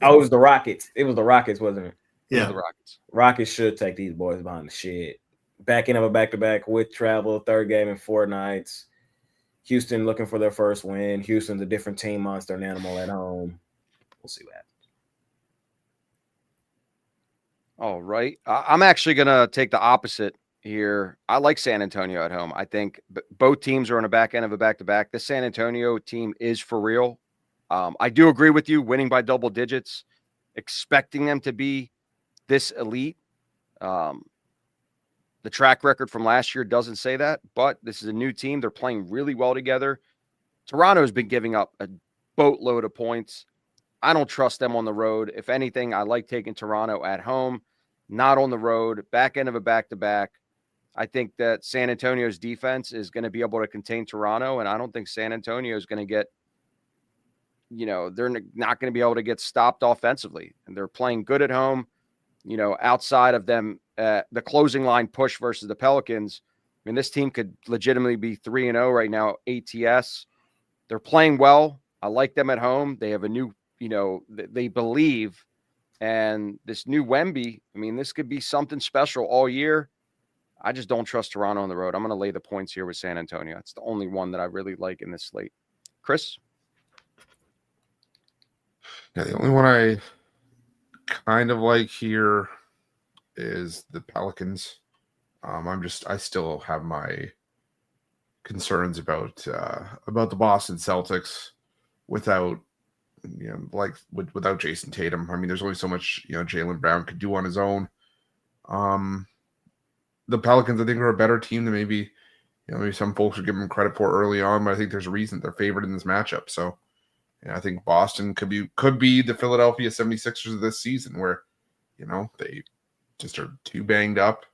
Oh, it was the Rockets. It was the Rockets, wasn't it? Yeah. The Rockets. Rockets should take these boys behind the shed. Back end of a back-to-back with travel, 3rd game in 4 nights. Houston looking for their first win. Houston's a different team, monster and animal at home. We'll see what happens. All right. I'm actually going to take the opposite here. I like San Antonio at home. I think both teams are on the back end of a back-to-back. The San Antonio team is for real. I do agree with you, winning by double digits, expecting them to be this elite. The track record from last year doesn't say that, but this is a new team. They're playing really well together. Toronto's been giving up a boatload of points. I don't trust them on the road. If anything, I like taking Toronto at home, not on the road, back end of a back-to-back. I think that San Antonio's defense is going to be able to contain Toronto, and I don't think San Antonio is going to get, they're not going to be able to get stopped offensively. And they're playing good at home, outside of them, the closing line push versus the Pelicans. I mean, this team could legitimately be 3-0 right now, ATS. They're playing well. I like them at home. They have a new, they believe. And this new Wemby, I mean, this could be something special all year. I just don't trust Toronto on the road. I'm going to lay the points here with San Antonio. It's the only one that I really like in this slate. Chris? Yeah, the only one I kind of like here is the Pelicans. I still have my concerns about the Boston Celtics without Jason Tatum. I mean, there's only so much Jaylen Brown could do on his own. The Pelicans, I think, are a better team than maybe some folks would give them credit for early on, but I think there's a reason they're favored in this matchup. So I think Boston could be the Philadelphia 76ers of this season, where they just are too banged up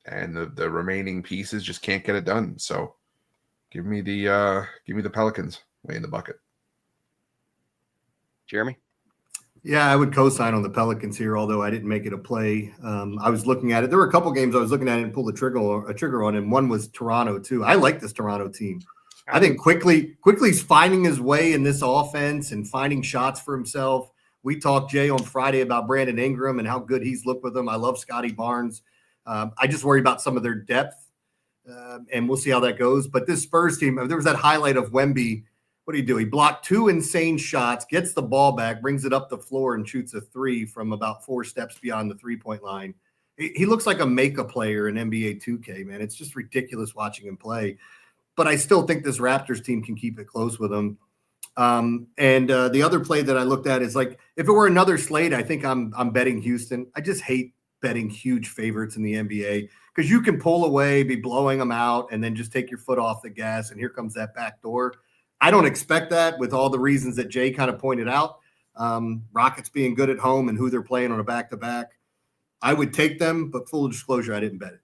and the remaining pieces just can't get it done. So give me the Pelicans way in the bucket. Jeremy? Yeah, I would co-sign on the Pelicans here, although I didn't make it a play. I was looking at it. There were a couple games I was looking at it and pulled a trigger on, and one was Toronto too. I like this Toronto team. I think Quickly's finding his way in this offense and finding shots for himself. We talked, Jay, on Friday about Brandon Ingram and how good he's looked with them. I love Scotty Barnes. I just worry about some of their depth, and we'll see how that goes. But this Spurs team, there was that highlight of Wemby. What did he do? He blocked 2 insane shots, gets the ball back, brings it up the floor, and shoots a 3 from about 4 steps beyond the three-point line. He looks like a make-a player in NBA 2K, man. It's just ridiculous watching him play. But I still think this Raptors team can keep it close with him. And the other play that I looked at is if it were another slate, I think I'm betting Houston. I just hate betting huge favorites in the NBA because you can pull away, be blowing them out, and then just take your foot off the gas, and here comes that back door. I don't expect that with all the reasons that Jay kind of pointed out. Rockets being good at home and who they're playing on a back-to-back. I would take them, but full disclosure, I didn't bet it.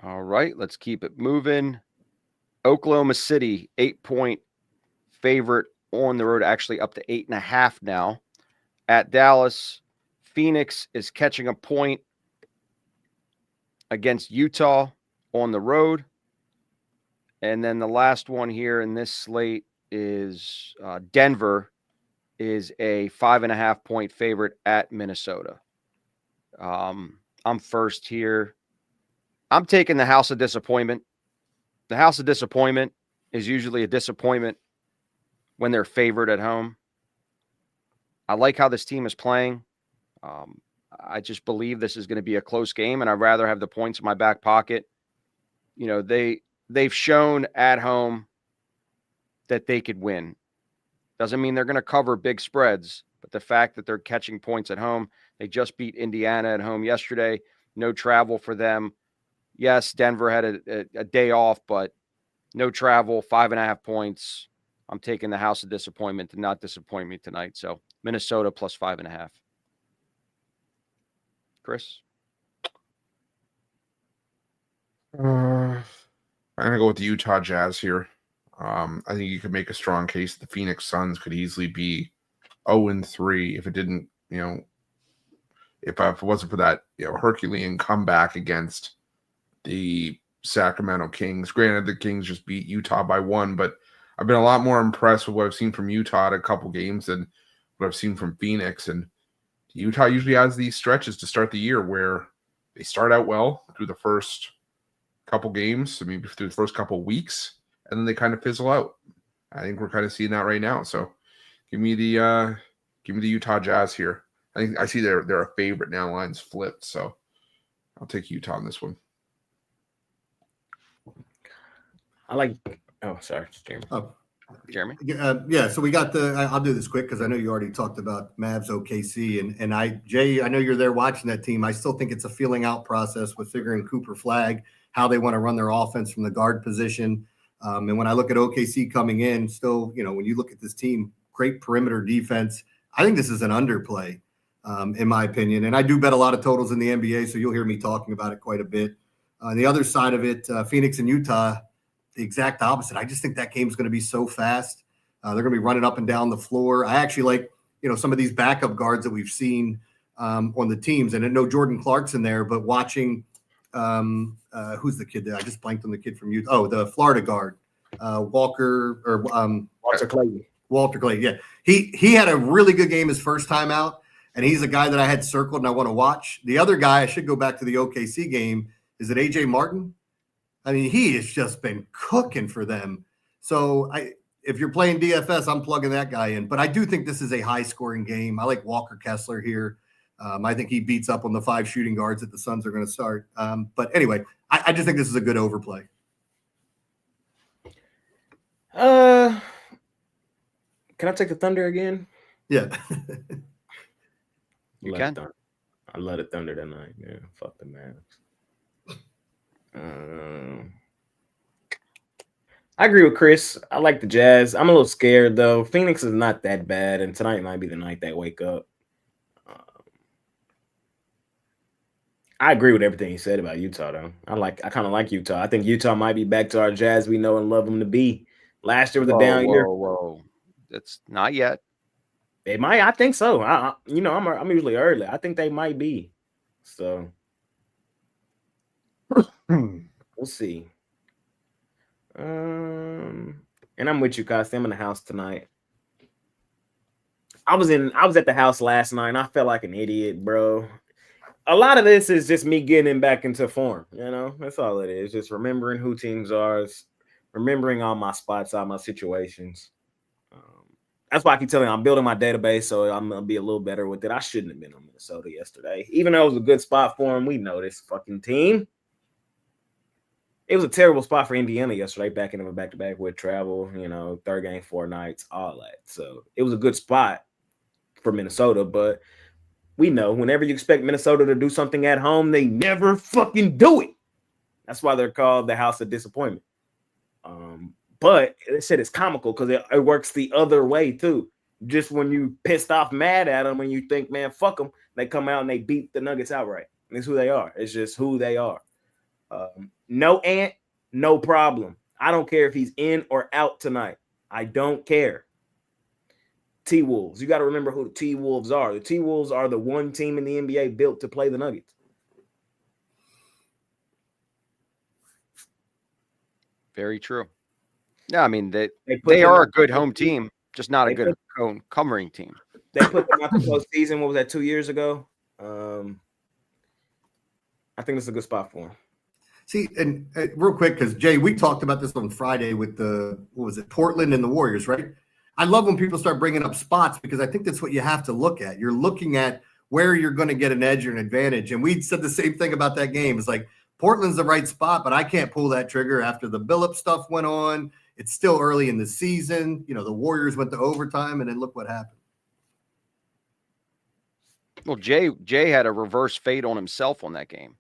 All right, let's keep it moving. Oklahoma City, 8-point favorite on the road, actually up to 8.5 now. At Dallas, Phoenix is catching a point against Utah on the road. And then the last one here in this slate is Denver is a 5.5-point favorite at Minnesota. I'm first here. I'm taking the house of disappointment. The house of disappointment is usually a disappointment when they're favored at home. I like how this team is playing. I just believe this is going to be a close game, and I'd rather have the points in my back pocket. You know, they've shown at home that they could win. Doesn't mean they're going to cover big spreads, but the fact that they're catching points at home, they just beat Indiana at home yesterday. No travel for them. Yes, Denver had a day off, but no travel, 5.5 points. I'm taking the house of disappointment to not disappoint me tonight. So Minnesota plus 5.5. Chris? I'm gonna go with the Utah Jazz here. I think you could make a strong case the Phoenix Suns could easily be 0-3 if it didn't, if it wasn't for that, Herculean comeback against the Sacramento Kings. Granted, the Kings just beat Utah by 1, but I've been a lot more impressed with what I've seen from Utah at a couple games than what I've seen from Phoenix. And Utah usually has these stretches to start the year where they start out well through the first couple games, maybe through the first couple weeks, and then they kind of fizzle out. I think we're kind of seeing that right now. So give me the Utah Jazz here. I think I see they're a favorite now. Lines flipped, so I'll take Utah on this one. Sorry, Jeremy. Jeremy? Yeah, so we got I'll do this quick because I know you already talked about Mavs OKC. And Jay, I know you're there watching that team. I still think it's a feeling out process with figuring Cooper Flag, how they want to run their offense from the guard position. And when I look at OKC coming in, still, when you look at this team, great perimeter defense. I think this is an underplay, in my opinion. And I do bet a lot of totals in the NBA, so you'll hear me talking about it quite a bit. On the other side of it, Phoenix and Utah, the exact opposite. I just think that game's going to be so fast. They're going to be running up and down the floor. I actually like, some of these backup guards that we've seen on the teams. And I know Jordan Clark's in there, but watching who's the kid there? I just blanked on the kid from Utah. Oh, the Florida guard, Walter Clayton. Walter Clayton. Yeah, he had a really good game his first time out, and he's a guy that I had circled and I want to watch. The other guy, I should go back to the OKC game. Is it AJ Martin? I mean, he has just been cooking for them. So if you're playing DFS, I'm plugging that guy in. But I do think this is a high-scoring game. I like Walker Kessler here. I think he beats up on the 5 shooting guards that the Suns are going to start. But anyway, I just think this is a good overplay. Can I take the Thunder again? Yeah. You can. I love the Thunder tonight, man. Fuck the Mavs. I agree with Chris. I like the Jazz. I'm a little scared though. Phoenix is not that bad, and tonight might be the night they wake up. I agree with everything he said about Utah, though. I kind of like Utah. I think Utah might be back to our Jazz we know and love them to be. Last year was a down year. Whoa. That's not yet. They might. I think so. I'm usually early. I think they might be. So we'll see. And I'm with you, Kosty. I'm in the house tonight. I was at the house last night and I felt like an idiot, bro. A lot of this is just me getting back into form, That's all it is. Just remembering who teams are, remembering all my spots, all my situations. That's why I keep telling you I'm building my database, so I'm gonna be a little better with it. I shouldn't have been on Minnesota yesterday, even though it was a good spot for them. We know this fucking team. It was a terrible spot for Indiana yesterday, backing them back-to-back with travel, third game, 4 nights, all that. So it was a good spot for Minnesota, but we know whenever you expect Minnesota to do something at home, they never fucking do it. That's why they're called the House of Disappointment. But this shit is comical because it works the other way too. Just when you pissed off, mad at them, and you think, man, fuck them, they come out and they beat the Nuggets outright. It's who they are. It's just who they are. No Ant, no problem. I don't care if he's in or out tonight. I don't care. T-Wolves. You got to remember who the T-Wolves are. The T-Wolves are the one team in the NBA built to play the Nuggets. Very true. Yeah, I mean, they them are a out good the home postseason. team, just not a good covering team. They put them out the postseason. What was that, 2 years ago? I think it's a good spot for them. See, and real quick, because Jay, we talked about this on Friday with Portland and the Warriors, right? I love when people start bringing up spots because I think that's what you have to look at. You're looking at where you're going to get an edge or an advantage. And we said the same thing about that game. It's like Portland's the right spot, but I can't pull that trigger after the Billups stuff went on. It's still early in the season. You know, the Warriors went to overtime, and then look what happened. Well, Jay had a reverse fade on himself on that game.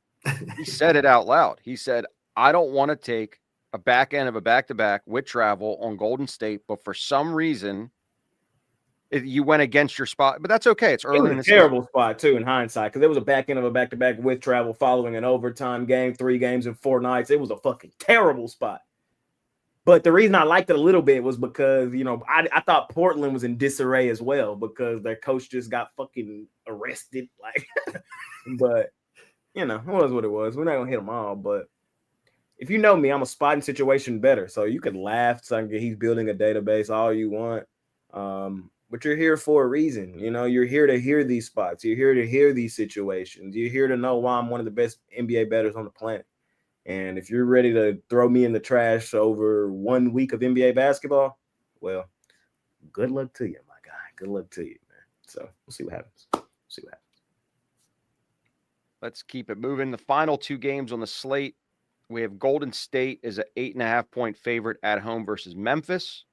He said it out loud. He said, I don't want to take a back end of a back-to-back with travel on Golden State, but for some reason, you went against your spot. But that's okay. It's early in the season. Terrible spot, too, in hindsight, because it was a back end of a back-to-back with travel following an overtime game, 3 games in 4 nights. It was a fucking terrible spot. But the reason I liked it a little bit was because, you know, I thought Portland was in disarray as well because their coach just got fucking arrested. Like, but, you know, it was what it was. We're not going to hit them all. But if you know me, I'm a spotting situation better. So you can laugh saying he's building a database all you want. But you're here for a reason. You know, you're here to hear these spots. You're here to hear these situations. You're here to know why I'm one of the best NBA bettors on the planet. And if you're ready to throw me in the trash over 1 week of NBA basketball, well, good luck to you, my guy. Good luck to you, man. So we'll see what happens. Let's keep it moving. The final 2 games on the slate, we have Golden State is an 8.5-point favorite at home versus Memphis.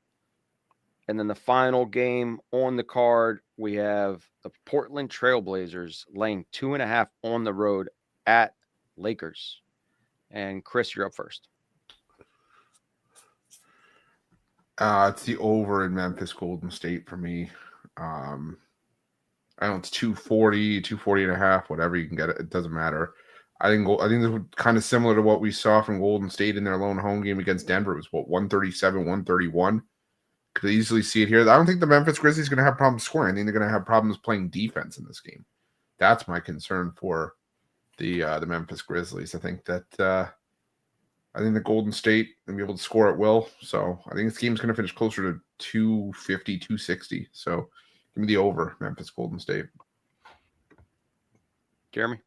And then the final game on the card, we have the Portland Trailblazers laying 2.5 on the road at Lakers. And Chris, you're up first. It's the over in Memphis Golden State for me. I know it's 240, 240 and a half, whatever you can get it. It doesn't matter. I think this was kind of similar to what we saw from Golden State in their lone home game against Denver. It was 137, 131. Could easily see it here. I don't think the Memphis Grizzlies are going to have problems scoring. I think they're going to have problems playing defense in this game. That's my concern for the Memphis Grizzlies. I think that the Golden State will be able to score at will. So I think this game's going to finish closer to 250, 260. So give me the over, Memphis Golden State. Jeremy?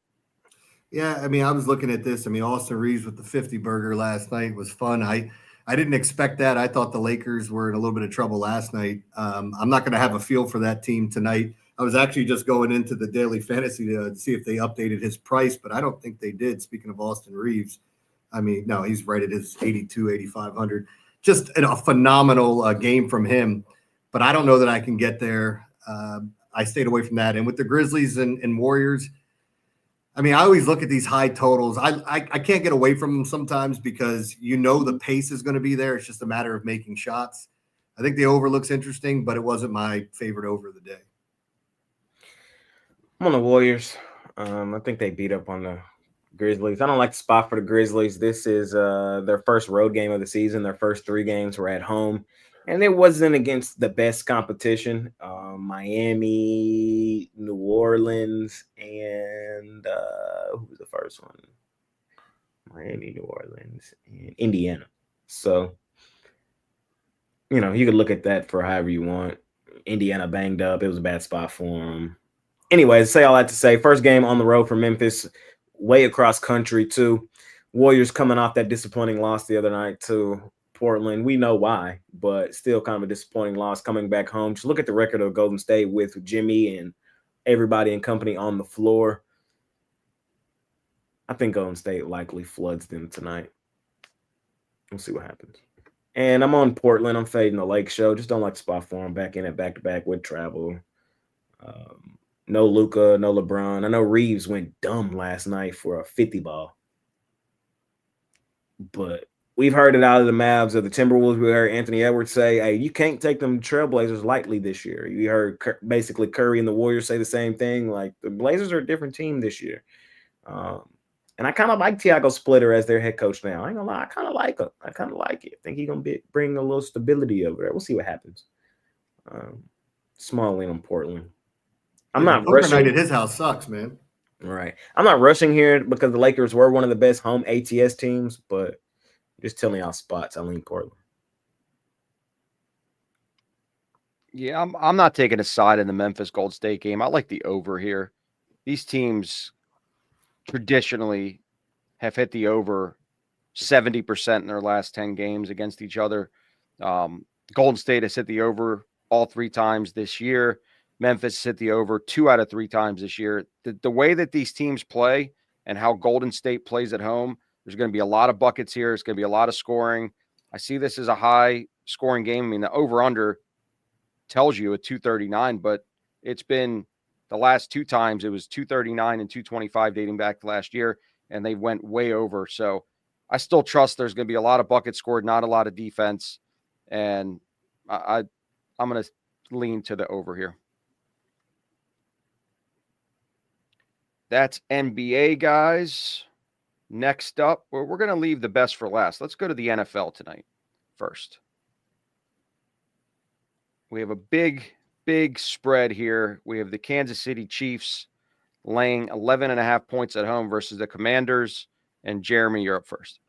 Yeah, I mean, I was looking at this. I mean, Austin Reeves with the 50 burger last night was fun. I didn't expect that. I thought the Lakers were in a little bit of trouble last night. I'm not going to have a feel for that team tonight. I was actually just going into the daily fantasy to see if they updated his price, but I don't think they did. Speaking of Austin Reeves, I mean, no, he's right at his 82, 8,500. Just a phenomenal game from him, but I don't know that I can get there. I stayed away from that. And with the Grizzlies and Warriors, I mean, I always look at these high totals. I can't get away from them sometimes because you know the pace is going to be there. It's just a matter of making shots. I think the over looks interesting, but it wasn't my favorite over of the day. I'm on the Warriors. I think they beat up on the Grizzlies. I don't like the spot for the Grizzlies. This is their first road game of the season. Their first 3 games were at home, and it wasn't against the best competition. Miami, New Orleans, and who was the first one? Miami, New Orleans, and Indiana. So, you know, you could look at that for however you want. Indiana banged up. It was a bad spot for them. Anyways, say all that to say, first game on the road for Memphis, way across country too. Warriors coming off that disappointing loss the other night to Portland. We know why, but still kind of a disappointing loss coming back home. Just look at the record of Golden State with Jimmy and everybody and company on the floor. I think Golden State likely floods them tonight. We'll see what happens. And I'm on Portland. I'm fading the Lake Show. Just don't like the spot for them. Back in at back-to-back with travel. No Luka, no LeBron. I know Reeves went dumb last night for a 50 ball. But we've heard it out of the mouths of the Timberwolves. We heard Anthony Edwards say, hey, you can't take them Trailblazers lightly this year. You heard basically Curry and the Warriors say the same thing. Like, the Blazers are a different team this year. And I kind of like Tiago Splitter as their head coach now. I ain't gonna lie. I kind of like him. I kind of like it. I think he's going to bring a little stability over there. We'll see what happens. Small win on Portland. I'm not Poker rushing. night at his house sucks, man. Right. I'm not rushing here because the Lakers were one of the best home ATS teams, but just tell me our spots. I lean Portland. Yeah, I'm not taking a side in the Memphis Gold State game. I like the over here. These teams traditionally have hit the over 70% in their last 10 games against each other. Golden State has hit the over all 3 times this year. Memphis hit the over 2 out of 3 times this year. The way that these teams play and how Golden State plays at home, there's going to be a lot of buckets here. It's going to be a lot of scoring. I see this as a high scoring game. I mean, the over-under tells you a 239, but it's been the last 2 times it was 239 and 225 dating back to last year, and they went way over. So I still trust there's going to be a lot of buckets scored, not a lot of defense, and I'm going to lean to the over here. That's NBA, guys. Next up, we're going to leave the best for last. Let's go to the NFL tonight first. We have a big spread here. We have the Kansas City Chiefs laying 11.5 points at home versus the Commanders. And Jeremy, you're up first.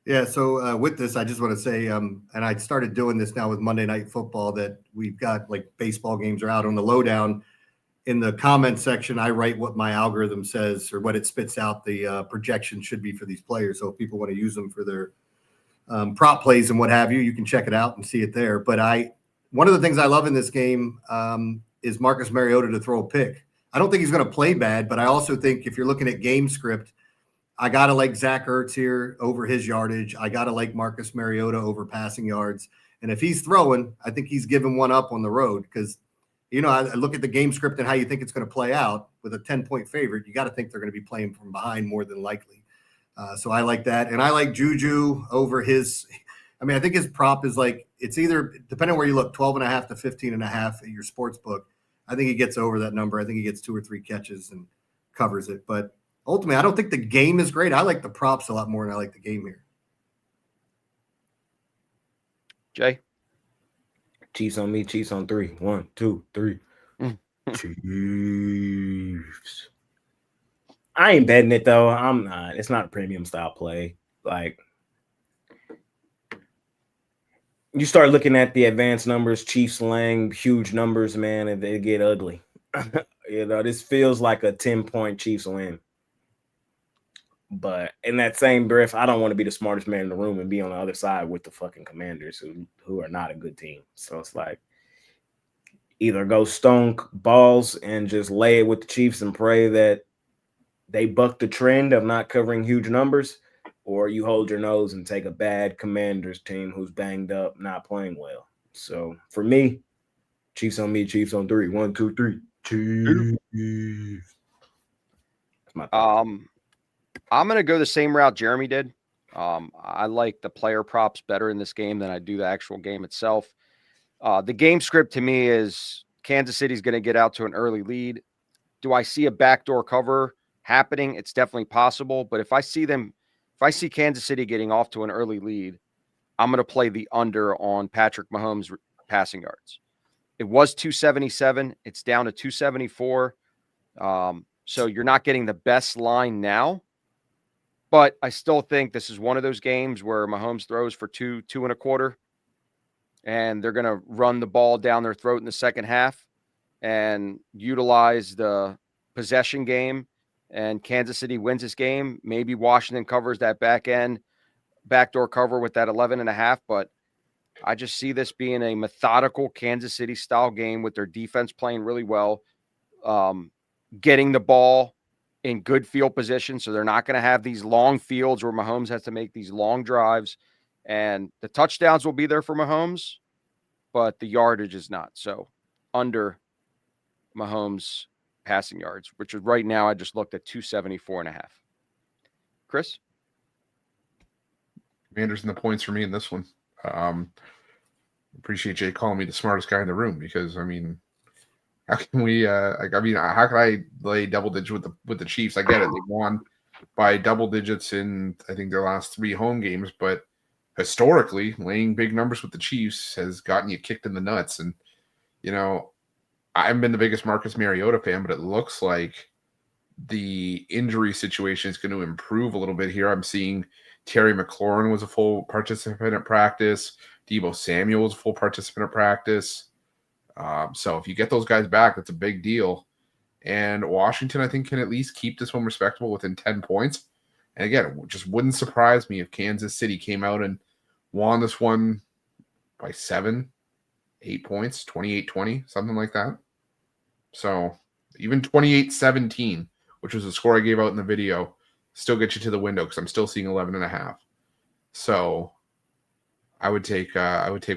Yeah, so with this, I just want to say, and I started doing this now with Monday Night Football, that we've got like baseball games are out on the lowdown. In the comment section, I write what my algorithm says or what it spits out the projection should be for these players. So if people want to use them for their prop plays and what have you, you can check it out and see it there. But one of the things I love in this game is Marcus Mariota to throw a pick. I don't think he's going to play bad, but I also think if you're looking at game script, I got to like Zach Ertz here over his yardage. I got to like Marcus Mariota over passing yards. And if he's throwing, I think he's giving one up on the road because, I look at the game script and how you think it's going to play out with a 10-point favorite. You got to think they're going to be playing from behind more than likely. So I like that. And I like Juju over his – I think his prop is like it's either, depending on where you look, 12.5 to 15.5 at your sports book. I think he gets over that number. I think he gets 2 or 3 catches and covers it. But ultimately, I don't think the game is great. I like the props a lot more than I like the game here. Jay? Chiefs on me, Chiefs on 3. 1, 2, 3. Chiefs. I ain't betting it, though. I'm not. It's not a premium style play. Like, you start looking at the advanced numbers, Chiefs laying huge numbers, man, and they get ugly. This feels like a 10-point Chiefs win. But in that same breath, I don't want to be the smartest man in the room and be on the other side with the fucking Commanders who are not a good team. So it's like either go stone balls and just lay it with the Chiefs and pray that they buck the trend of not covering huge numbers, or you hold your nose and take a bad Commanders team who's banged up, not playing well. So for me, Chiefs on me, Chiefs on 3. 1, 2, 3. Chiefs. That's my I'm going to go the same route Jeremy did. I like the player props better in this game than I do the actual game itself. The game script to me is Kansas City's going to get out to an early lead. Do I see a backdoor cover happening? It's definitely possible. But if I see Kansas City getting off to an early lead, I'm going to play the under on Patrick Mahomes' passing yards. It was 277. It's down to 274. So you're not getting the best line now. But I still think this is one of those games where Mahomes throws for 2.25, and they're going to run the ball down their throat in the second half and utilize the possession game. And Kansas City wins this game. Maybe Washington covers that backdoor cover with that 11.5. But I just see this being a methodical Kansas City style game with their defense playing really well, getting the ball in good field position. So they're not going to have these long fields where Mahomes has to make these long drives, and the touchdowns will be there for Mahomes, but the yardage is not. So under Mahomes passing yards, which is right now, I just looked at 274.5. Chris? Commanders in the points for me in this one. Appreciate Jay calling me the smartest guy in the room because I mean, how can we? How can I lay double digits with the Chiefs? I get it; they won by double digits in I think their last 3 home games, but historically, laying big numbers with the Chiefs has gotten you kicked in the nuts. And you know, I haven't been the biggest Marcus Mariota fan, but it looks like the injury situation is going to improve a little bit here. I'm seeing Terry McLaurin was a full participant at practice. Deebo Samuel was a full participant at practice. So if you get those guys back, that's a big deal. And Washington, I think, can at least keep this one respectable within 10 points. And again, it just wouldn't surprise me if Kansas City came out and won this one by 7, 8 points, 28-20, something like that. So even 28-17, which was the score I gave out in the video, still get you to the window because I'm still seeing 11.5. So I would take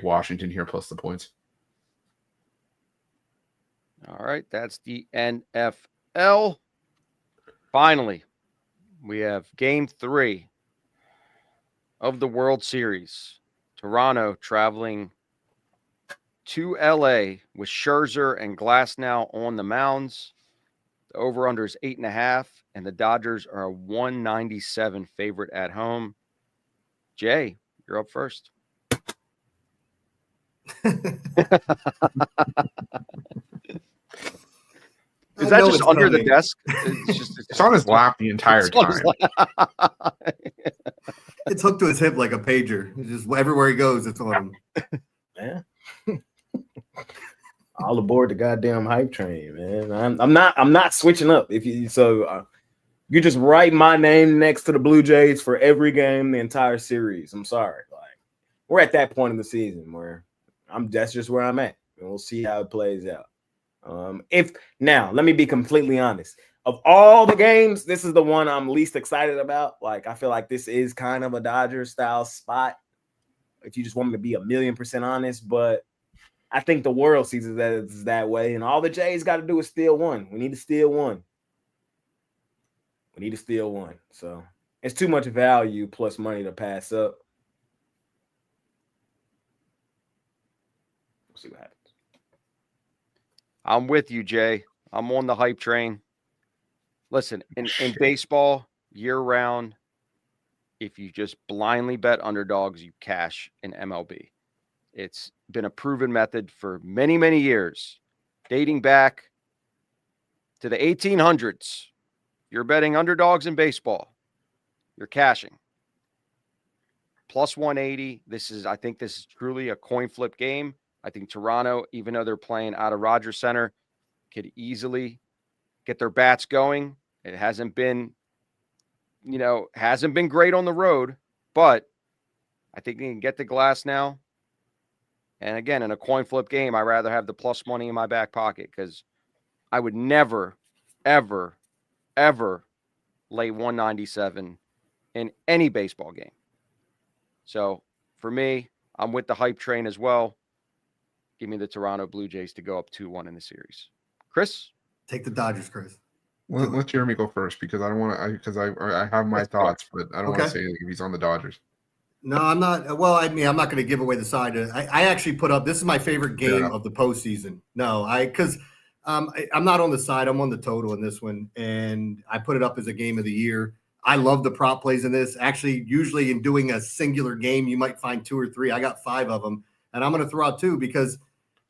Washington here plus the points. All right, that's the NFL. Finally, we have Game 3 of the World Series. Toronto traveling to LA with Scherzer and Glasnow on the mounds. The over-under is 8.5, and the Dodgers are a 197 favorite at home. Jay, you're up first. Is that just under the desk? It's on his lap the entire time. It's hooked to his hip like a pager. It's just everywhere he goes, it's on him. Yeah. All aboard the goddamn hype train, man. I'm not switching up. You just write my name next to the Blue Jays for every game, the entire series. I'm sorry. Like, we're at that point in the season where that's just where I'm at. And we'll see how it plays out. Now, let me be completely honest. Of all the games, this is the one I'm least excited about. Like, I feel like this is kind of a Dodgers style spot. If you just want me to be 1,000,000% honest, but I think the world sees it as that way, and all the Jays got to do is steal one. We need to steal one. So it's too much value plus money to pass up. We'll see what happens. I'm with you, Jay. I'm on the hype train. Listen, in baseball, year-round, if you just blindly bet underdogs, you cash in MLB. It's been a proven method for many, many years, dating back to the 1800s. You're betting underdogs in baseball. You're cashing. Plus 180. I think this is truly a coin flip game. I think Toronto, even though they're playing out of Rogers Center, could easily get their bats going. It hasn't been great on the road, but I think they can get the glass now. And again, in a coin flip game, I'd rather have the plus money in my back pocket because I would never, ever, ever lay 197 in any baseball game. So for me, I'm with the hype train as well. Give me the Toronto Blue Jays to go up 2-1 in the series. Chris? Take the Dodgers, Chris. Let Jeremy go first because I don't want to. Because I have my thoughts, but I don't want to say anything if he's on the Dodgers. No, I'm not. Well, I mean, I'm not going to give away the side. I actually put up. This is my favorite game of the postseason. No, because I'm not on the side. I'm on the total in this one, and I put it up as a game of the year. I love the prop plays in this. Actually, usually in doing a singular game, you might find 2 or 3. I got 5 of them, and I'm going to throw out 2 because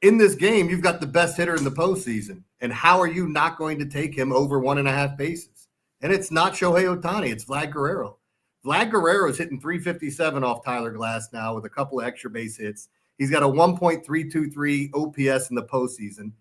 in this game, you've got the best hitter in the postseason. And how are you not going to take him over 1.5 bases? And it's not Shohei Ohtani. It's Vlad Guerrero. Vlad Guerrero is hitting 357 off Tyler Glass now with a couple of extra base hits. He's got a 1.323 OPS in the postseason.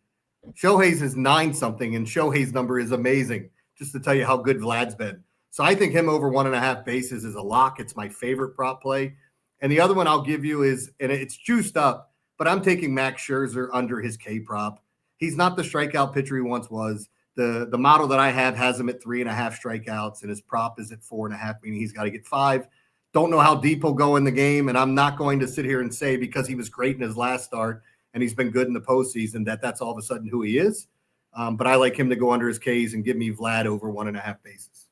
Shohei's is 9-something, and Shohei's number is amazing, just to tell you how good Vlad's been. So I think him over 1.5 bases is a lock. It's my favorite prop play. And the other one I'll give you is, and it's juiced up, but I'm taking Max Scherzer under his K prop. He's not the strikeout pitcher he once was. The model that I have has him at 3.5 strikeouts, and his prop is at 4.5, meaning he's got to get 5. Don't know how deep he'll go in the game, and I'm not going to sit here and say because he was great in his last start and he's been good in the postseason that's all of a sudden who he is. But I like him to go under his Ks and give me Vlad over 1.5 bases.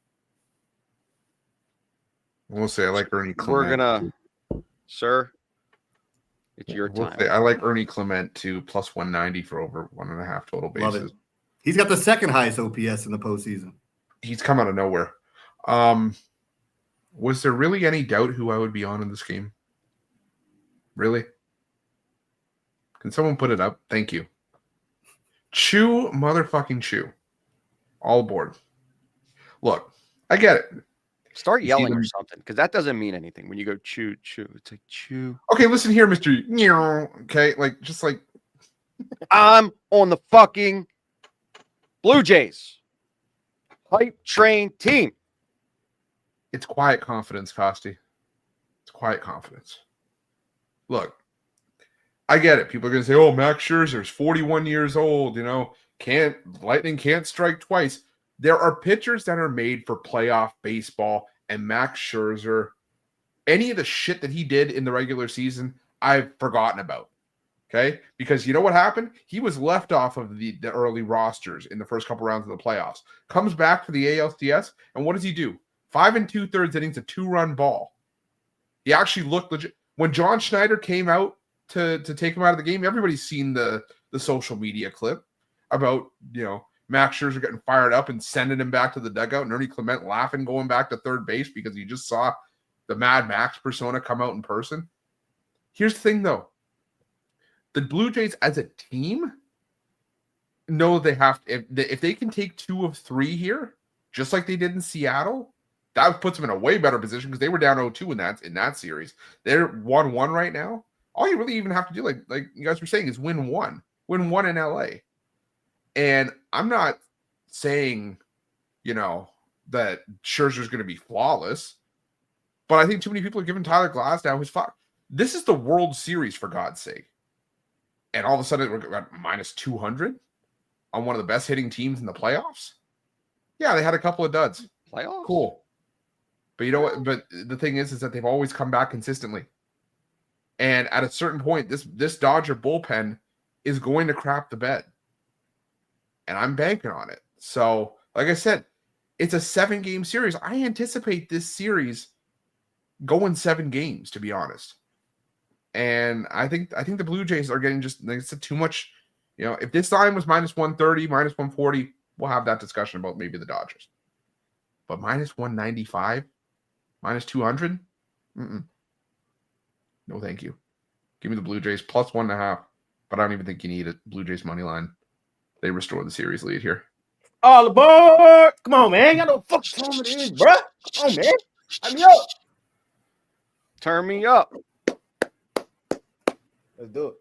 We'll say I like Ernie Clement. sir. It's your We'll time. say, I like Ernie Clement to plus 190 for over 1.5 total Love bases. it. He's got the second highest OPS in the postseason. He's come out of nowhere. Was there really any doubt who I would be on in this game? Really? Can someone put it up? Thank you. Chew, motherfucking chew. All aboard. Look, I get it. Start You see yelling or them- something, because that doesn't mean anything when you go chew, chew. It's like chew. Okay, listen here, Mr. Okay, like just like I'm on the fucking Blue Jays hype train team. it's quiet confidence, Kosty. It's quiet confidence. Look, I get it. People are gonna say, "Oh, Max Scherzer's 41 years old. Lightning can't strike twice." There are pitchers that are made for playoff baseball, and Max Scherzer, any of the shit that he did in the regular season, I've forgotten about. Okay, because you know what happened? He was left off of the early rosters in the first couple rounds of the playoffs. Comes back for the ALCS, and what does he do? 5 2/3 innings, a 2-run ball. He actually looked legit. When John Schneider came out to take him out of the game, everybody's seen the social media clip about, Max Scherzer getting fired up and sending him back to the dugout, and Ernie Clement laughing going back to third base because he just saw the Mad Max persona come out in person. Here's the thing, though. The Blue Jays as a team know they have to, if they can take 2 of 3 here, just like they did in Seattle, that puts them in a way better position because they were down 0-2 in that series. They're 1-1 right now. All you really even have to do, like you guys were saying, is win one in LA. And I'm not saying, that Scherzer's going to be flawless, but I think too many people are giving Tyler Glasnow his fuck. This is the World Series, for God's sake. And all of a sudden we're at minus 200 on one of the best hitting teams in the playoffs. Yeah, they had a couple of duds. Playoffs? Cool. But you know what? But the thing is that they've always come back consistently. And at a certain point, this Dodger bullpen is going to crap the bed. And I'm banking on it. So, like I said, it's a 7-game series. I anticipate this series going 7 games, to be honest. And I think the Blue Jays are getting just, like I said, too much. If this line was minus 130, minus 140, we'll have that discussion about maybe the Dodgers. But minus 195, minus 200, no, thank you. Give me the Blue Jays plus 1.5. But I don't even think you need a Blue Jays money line. They restore the series lead here. All aboard! Come on, man. Y'all know what the fuck time it is, bro. Come on, man. Hype me up. Turn me up. Let's do it.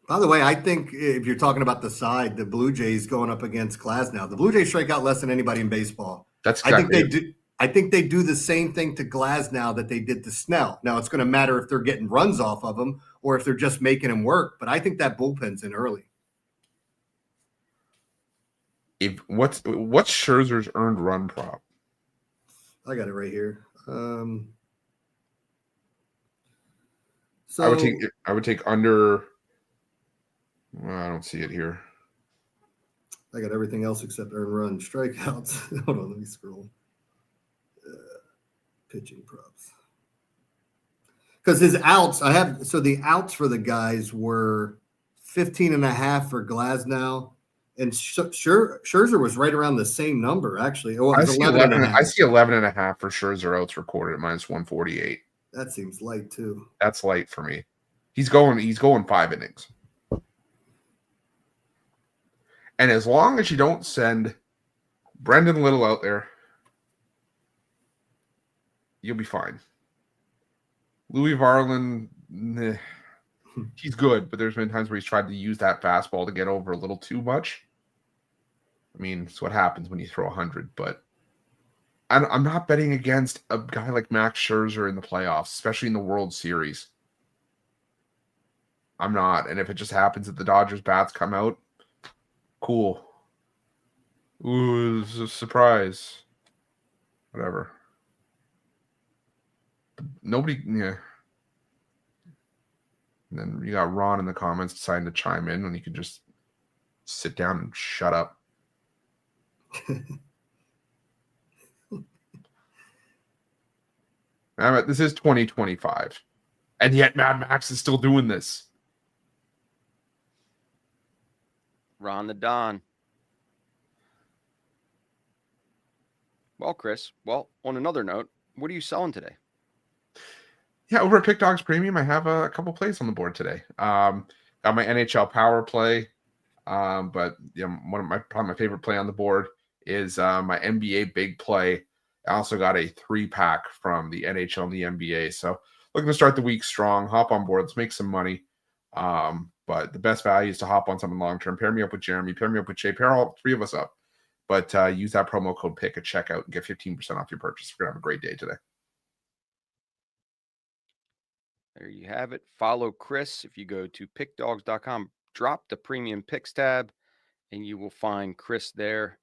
By the way, I think if you're talking about the side, the Blue Jays going up against Glasnow, the Blue Jays strike out less than anybody in baseball. That's I think exactly they do. I think they do the same thing to Glasnow that they did to Snell. Now it's going to matter if they're getting runs off of him or if they're just making him work. But I think that bullpen's in early. What's Scherzer's earned run prop? I got it right here. So I would take under. Well, I don't see it here. I got everything else except earned run strikeouts. Hold on, let me scroll. Pitching props. Because his outs, the outs for the guys were 15.5 for Glasnow. And Scherzer was right around the same number, actually. Oh, it was 11.5. I see 11.5 for Scherzer outs recorded at minus 148. That seems light too. That's light for me. He's going 5 innings. And as long as you don't send Brendan Little out there, you'll be fine. Louis Varland, he's good, but there's been times where he's tried to use that fastball to get over a little too much. I mean, it's what happens when you throw 100, but I'm not betting against a guy like Max Scherzer in the playoffs, especially in the World Series. I'm not. And if it just happens that the Dodgers bats come out, cool. Ooh, it's a surprise. Whatever. Nobody, yeah. And then you got Ron in the comments deciding to chime in when you could just sit down and shut up. This is 2025. And yet Mad Max is still doing this. Ron the Don. Well, Chris, on another note, what are you selling today? Yeah, over at PickDawgz Premium, I have a couple plays on the board today. Got my NHL power play, but probably my favorite play on the board is my NBA big play. I also got a 3-pack from the NHL and the NBA. So looking to start the week strong, hop on board, let's make some money. But the best value is to hop on something long-term. Pair me up with Jeremy, pair me up with Jay, pair all 3 of us up. But use that promo code PICK at checkout and get 15% off your purchase. We're going to have a great day today. There you have it. Follow Chris. If you go to PickDawgz.com, drop the premium picks tab, and you will find Chris there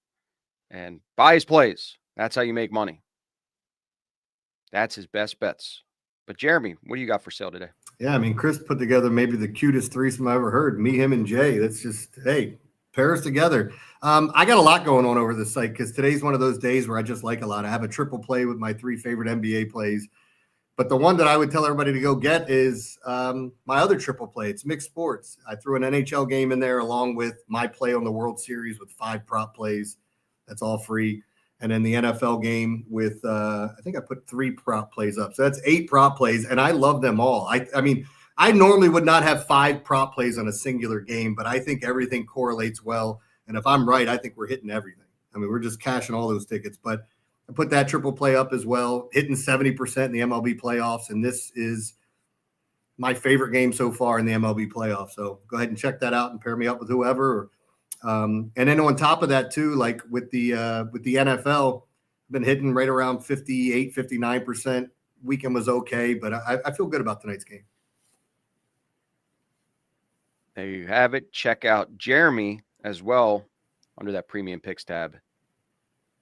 and buy his plays. That's how you make money. That's his best bets. But Jeremy, what do you got for sale today? Yeah, I mean, Chris put together maybe the cutest threesome I ever heard. Me, him, and Jay. That's just, hey, pair us together. I got a lot going on over the site because today's one of those days where I just like a lot. I have a triple play with my 3 favorite NBA plays. But the one that I would tell everybody to go get is my other triple play. It's mixed sports. I threw an NHL game in there along with my play on the World Series with 5 prop plays. That's all free. And then the NFL game with, I think I put 3 prop plays up. So that's 8 prop plays, and I love them all. I mean, I normally would not have 5 prop plays on a singular game, but I think everything correlates well. And if I'm right, I think we're hitting everything. I mean, we're just cashing all those tickets. But I put that triple play up as well, hitting 70% in the MLB playoffs. And this is my favorite game so far in the MLB playoffs. So go ahead and check that out and pair me up with whoever. And then on top of that too, like with the NFL, I've been hitting right around 58, 59%. Weekend was okay, but I feel good about tonight's game. There you have it. Check out Jeremy as well under that premium picks tab.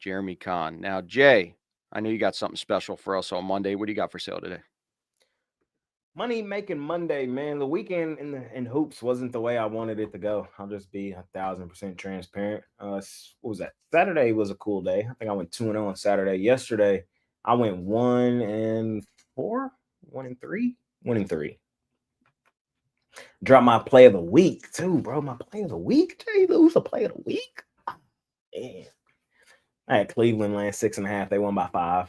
Jeremy Kahn. Now, Jay, I know you got something special for us on Monday. What do you got for sale today? Money making Monday, man. The weekend in hoops wasn't the way I wanted it to go. I'll just be 1,000% transparent. What was that? Saturday was a cool day. I think I went 2-0 on Saturday. Yesterday, I went 1-4, 1-3. Dropped my play of the week too, bro. My play of the week, Jay. Lose a play of the week. Man. I had Cleveland laying 6.5. They won by 5.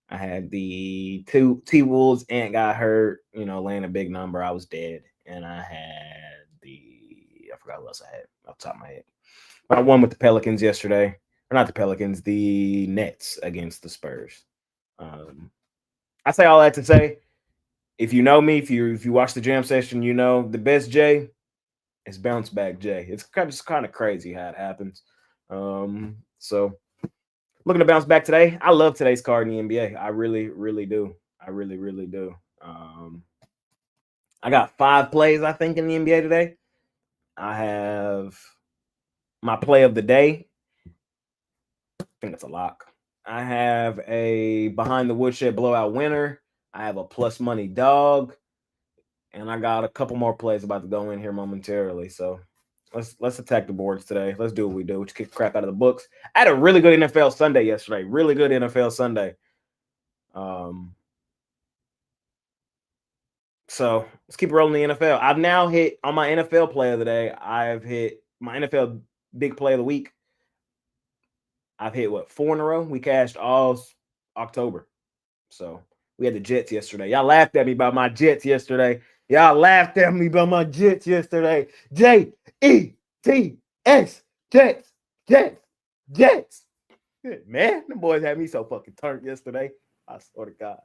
I had the T-Wolves. Ant got hurt, laying a big number. I was dead. And I had I forgot what else I had off the top of my head. But I won with the Pelicans yesterday. Or not the Pelicans, the Nets against the Spurs. I say all that to say, if you know me, if you watch the jam session, the best Jay is bounce back Jay. It's kind of crazy how it happens. So looking to bounce back today. I love today's card in the NBA. I really, really do. I really, really do. I got 5 plays, I think, in the NBA today. I have my play of the day. I think that's a lock. I have a behind the woodshed blowout winner. I have a plus money dog. And I got a couple more plays about to go in here momentarily. So let's attack the boards today. Let's do what we do. Let's kick the crap out of the books. I had a really good NFL Sunday yesterday. Really good NFL Sunday. So let's keep rolling the NFL. I've now hit on my NFL play of the day. I've hit my NFL big play of the week. I've hit 4 in a row. We cashed all October. So we had the Jets yesterday. Y'all laughed at me about my Jets yesterday. Jets. Jets. Man, the boys had me so fucking turned yesterday. I swear to God.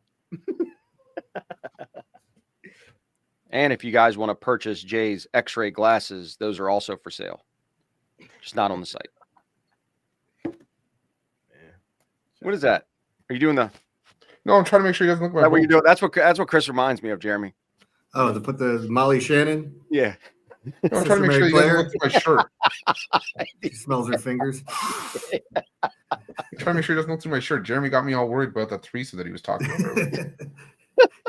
And if you guys want to purchase Jay's X-ray glasses, those are also for sale. Just not on the site. What is that? Are you doing the? No, I'm trying to make sure he doesn't look like. What you doing? That's what Chris reminds me of, Jeremy. Oh, to put the Molly Shannon? Yeah. No, I'm trying to make sure he doesn't look through my shirt. She smells her fingers. I'm trying to make sure he doesn't look through my shirt. Jeremy got me all worried about that threesome that he was talking about earlier.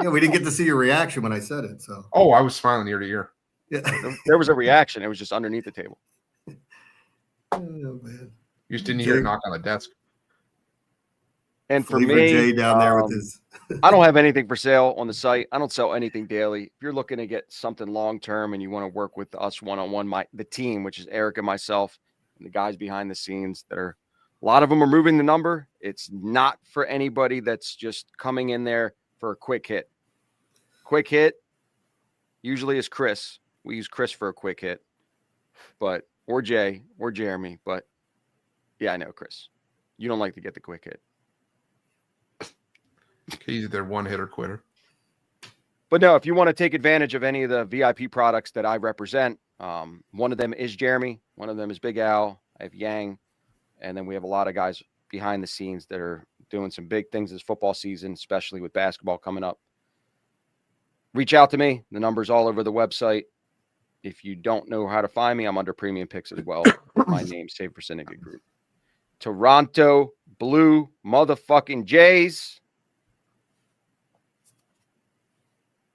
Yeah, we didn't get to see your reaction when I said it. So. Oh, I was smiling ear to ear. Yeah. There was a reaction. It was just underneath the table. Oh, man. You just didn't hear it knock on the desk. And for Flavor me, J down there with his. I don't have anything for sale on the site. I don't sell anything daily. If you're looking to get something long term and you want to work with us one on one, the team, which is Eric and myself, and the guys behind the scenes that are a lot of them are moving the number. It's not for anybody that's just coming in there for a quick hit. Quick hit usually is Chris. We use Chris for a quick hit, or Jay or Jeremy. But yeah, I know, Chris. You don't like to get the quick hit. He's either one hitter quitter. But no, if you want to take advantage of any of the VIP products that I represent, one of them is Jeremy. One of them is Big Al. I have Yang. And then we have a lot of guys behind the scenes that are doing some big things this football season, especially with basketball coming up. Reach out to me. The number's all over the website. If you don't know how to find me, I'm under Premium Picks as well. My name's Safir Syndicate Group. Toronto Blue motherfucking Jays.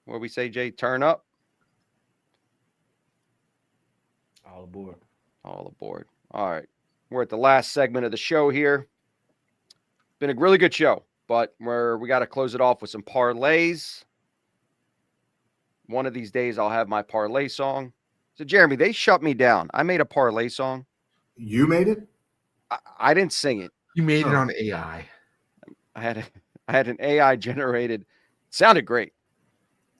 What do we say, Jay? Turn up. All aboard. All aboard. All right. We're at the last segment of the show here. Been a really good show, but we got to close it off with some parlays. One of these days, I'll have my parlay song. So, Jeremy, they shut me down. I made a parlay song. You made it? I didn't sing it. You made it on AI. I had an AI generated. It sounded great,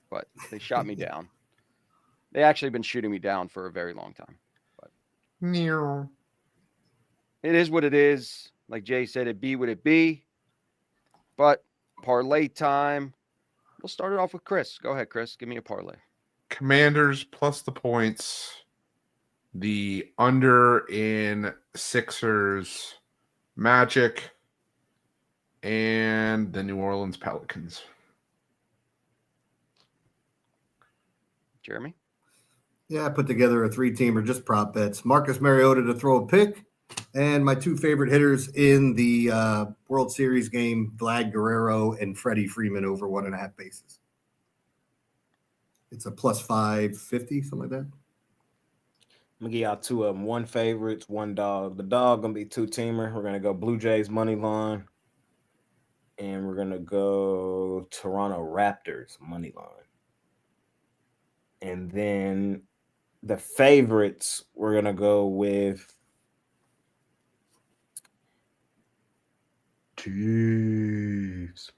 but they shot me down. They actually been shooting me down for a very long time. But it is what it is. Like Jay said, it be what it be. But parlay time. We'll start it off with Chris. Go ahead, Chris. Give me a parlay. Commanders plus the points. The under in Sixers Magic. And the New Orleans Pelicans. Jeremy? Yeah, I put together a 3-teamer, just prop bets. Marcus Mariota to throw a pick. And my two favorite hitters in the World Series game, Vlad Guerrero and Freddie Freeman over 1.5 bases. It's a plus 550, something like that. I'm gonna give y'all two of them. One favorites, one dog. The dog gonna be 2-teamer. We're gonna go Blue Jays money line, and we're gonna go Toronto Raptors money line. And then the favorites, we're gonna go with Chiefs.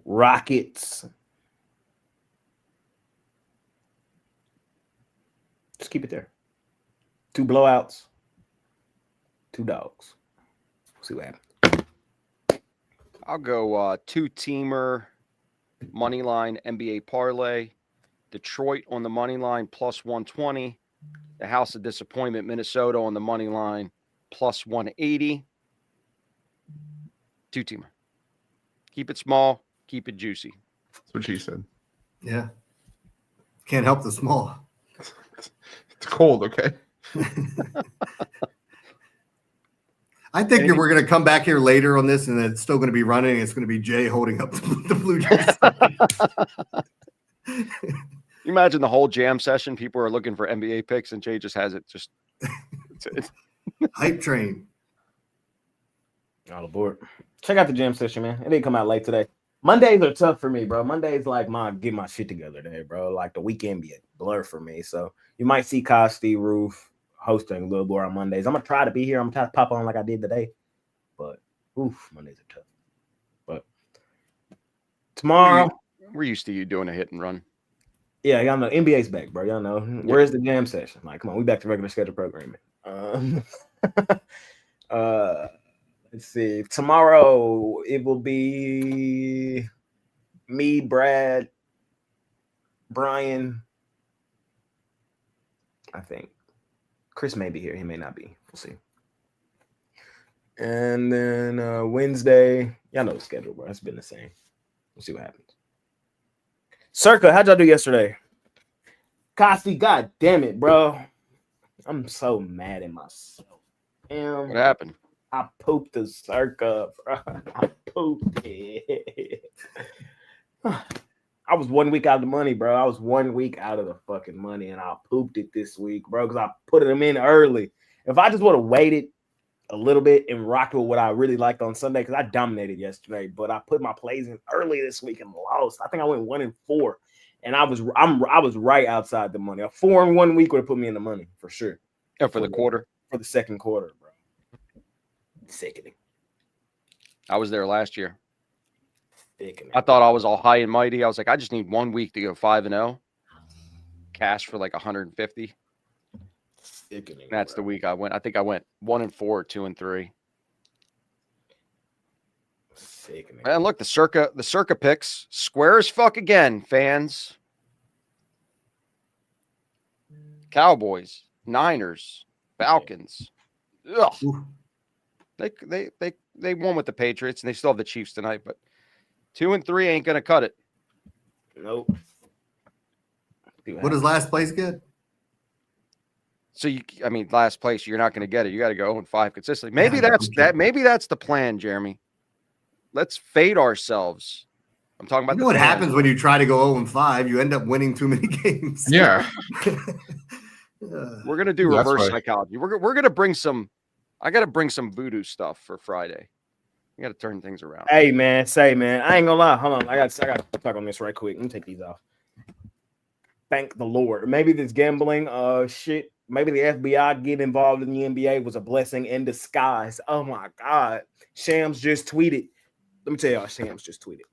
Rockets. Just keep it there. 2 blowouts. 2 dogs. See what happens. I'll go 2-teamer money line NBA parlay. Detroit on the money line plus 120. The House of Disappointment, Minnesota on the money line plus 180. 2-teamer. Keep it small. Keep it juicy. That's what she said. Yeah. Can't help the small. It's cold, okay? I think we're going to come back here later on this, and it's still going to be running. It's going to be Jay holding up the Blue Jays. You imagine the whole jam session. People are looking for NBA picks, and Jay just has it. Just it's hype train. All aboard. Check out the jam session, man. It didn't come out late today. Mondays are tough for me, bro. Mondays like get my shit together day, bro. Like the weekend be a blur for me. So you might see Kosty, Roof hosting a little more on Mondays. I'm gonna try to be here. I'm gonna try to pop on like I did today. But Mondays are tough. But tomorrow, we're used to you doing a hit and run. Yeah, y'all know NBA's back, bro. Y'all know where's the jam session? Like, come on, we back to regular schedule programming. Let's see. Tomorrow it will be me, Brad, Brian. I think Chris may be here. He may not be. We'll see. And then Wednesday, y'all know the schedule, bro. It's been the same. We'll see what happens. Circa, how'd y'all do yesterday? Kosty, god damn it, bro. I'm so mad at myself. What happened? I pooped the Circa, bro. I pooped it. I was 1 week out of the money, bro. I was 1 week out of the fucking money, and I pooped it this week, bro, because I put them in early. If I just would have waited a little bit and rocked with what I really liked on Sunday because I dominated yesterday. But I put my plays in early this week and lost. I think I went 1-4, and I was right outside the money. A 4-1 week would have put me in the money for sure. Yeah, for the quarter. For the second quarter, bro. Sickening. I was there last year. Sickening. I thought I was all high and mighty. I was like, I just need 1 week to go 5-0. Cash for like 150. Sickening. That's the week I went. I think I went 1-4, 2-3. Sickening. And look, the circa picks square as fuck again, fans. Cowboys, Niners, Falcons. Ugh. They won with the Patriots, and they still have the Chiefs tonight. But 2-3 ain't gonna cut it. Nope. What does last place get? So last place, you're not going to get it. You got to go 0-5 consistently. Maybe that's that. Maybe that's the plan, Jeremy. Let's fade ourselves. I'm talking about. You know what happens when you try to go 0-5? You end up winning too many games. Yeah. We're gonna do reverse psychology. We're gonna bring some. I got to bring some voodoo stuff for Friday. You got to turn things around. Hey man, I ain't gonna lie. Hold on, I got to talk on this right quick. Let me take these off. Thank the Lord. Maybe this gambling shit. Maybe the FBI getting involved in the NBA was a blessing in disguise. Oh my God. Shams just tweeted. Let me tell y'all, Shams just tweeted.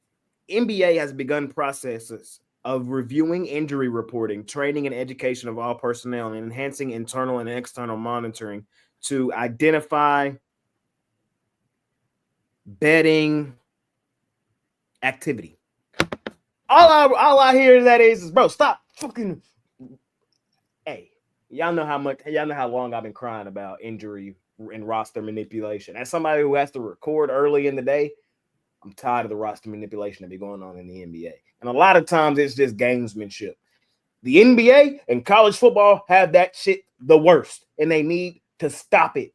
NBA has begun processes of reviewing injury reporting, training and education of all personnel, and enhancing internal and external monitoring to identify betting activity. All I hear that is, bro, stop fucking. Hey, y'all know how long I've been crying about injury and roster manipulation. As somebody who has to record early in the day, I'm tired of the roster manipulation that be going on in the NBA. And a lot of times it's just gamesmanship. The NBA and college football have that shit the worst, and they need to stop it.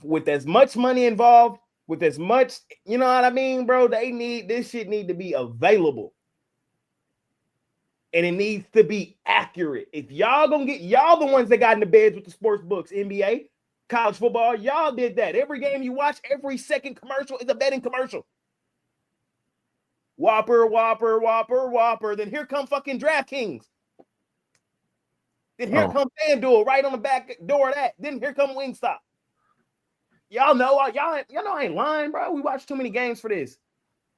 With as much money involved, with as much, you know what I mean, bro? This shit need to be available. And it needs to be accurate. If y'all the ones that got in the beds with the sports books, NBA, college football, y'all did that. Every game you watch, every second commercial is a betting commercial. Whopper, whopper, whopper, whopper. Then here come fucking DraftKings. Then here come FanDuel right on the back door of that. Then here come Wingstop. Y'all know I ain't lying, bro. We watch too many games for this.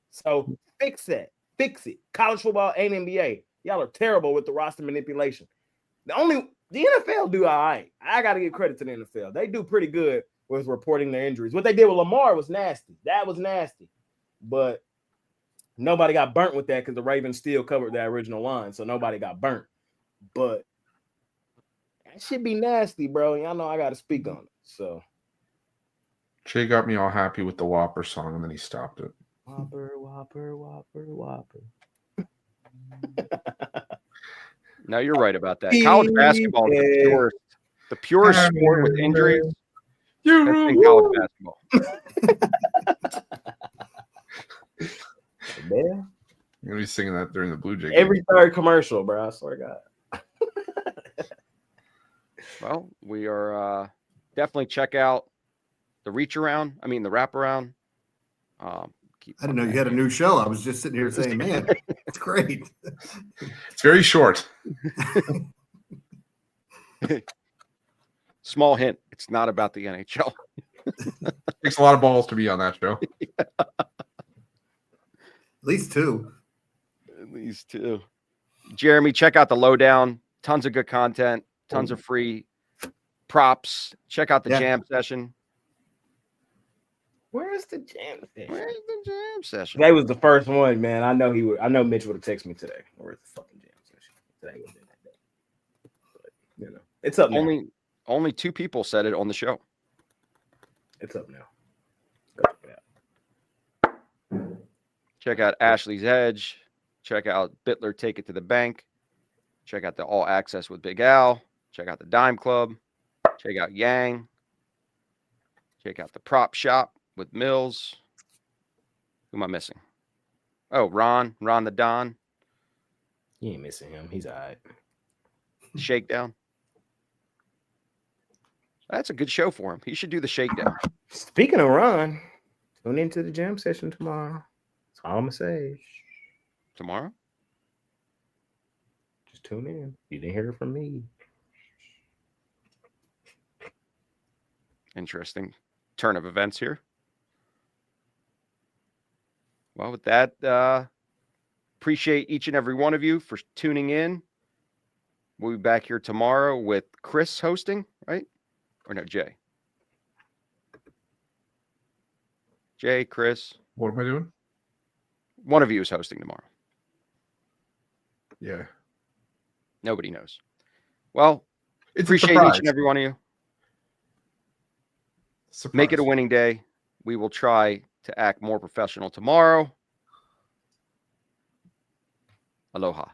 So fix that. Fix it. College football and NBA. Y'all are terrible with the roster manipulation. The NFL do all right. I got to give credit to the NFL. They do pretty good with reporting their injuries. What they did with Lamar was nasty. That was nasty. But nobody got burnt with that because the Ravens still covered that original line, so nobody got burnt. But that should be nasty, bro. Y'all know I got to speak on it. So Shay got me all happy with the Whopper song, and then he stopped it. Whopper, whopper, whopper, whopper. No, you're right about that. College basketball is the purest sport with injuries. College basketball. Man. You're gonna be singing that during the Blue Jay game. Every third commercial, bro. I swear to God. Well, we are definitely check out the wraparound. I didn't know you had a new show. I was just sitting here saying, man, it's great. It's very short. Small hint. It's not about the NHL. It takes a lot of balls to be on that show. At least two. At least two. Jeremy, check out the lowdown. Tons of good content. Tons of free props. Check out the jam session. Where's the jam session? Where's the jam session? That was the first one, man. I know Mitch would have texted me today. Where's the fucking jam session? Today would have been that day. But, it's up now. Only 2 people said it on the show. It's up now. Check out Ashley's Edge. Check out Bittler Take It to the Bank. Check out the All Access with Big Al. Check out the Dime Club. Check out Yang. Check out the Prop Shop with Mills. Who am I missing? Oh, Ron the Don. You ain't missing him. He's all right. Shakedown. That's a good show for him. He should do the shakedown Speaking of run, tune into the jam session tomorrow. That's all I'm gonna say. tomorrow. Just tune in. You didn't hear it from me. Interesting turn of events here. Well, with that, appreciate each and every one of you for tuning in. We'll be back here tomorrow with Chris hosting, right? Or no, Jay. Jay, Chris. What am I doing? One of you is hosting tomorrow. Yeah. Nobody knows. Well, It's appreciate each and every one of you. Surprise. Make it a winning day. We will try to act more professional tomorrow. Aloha.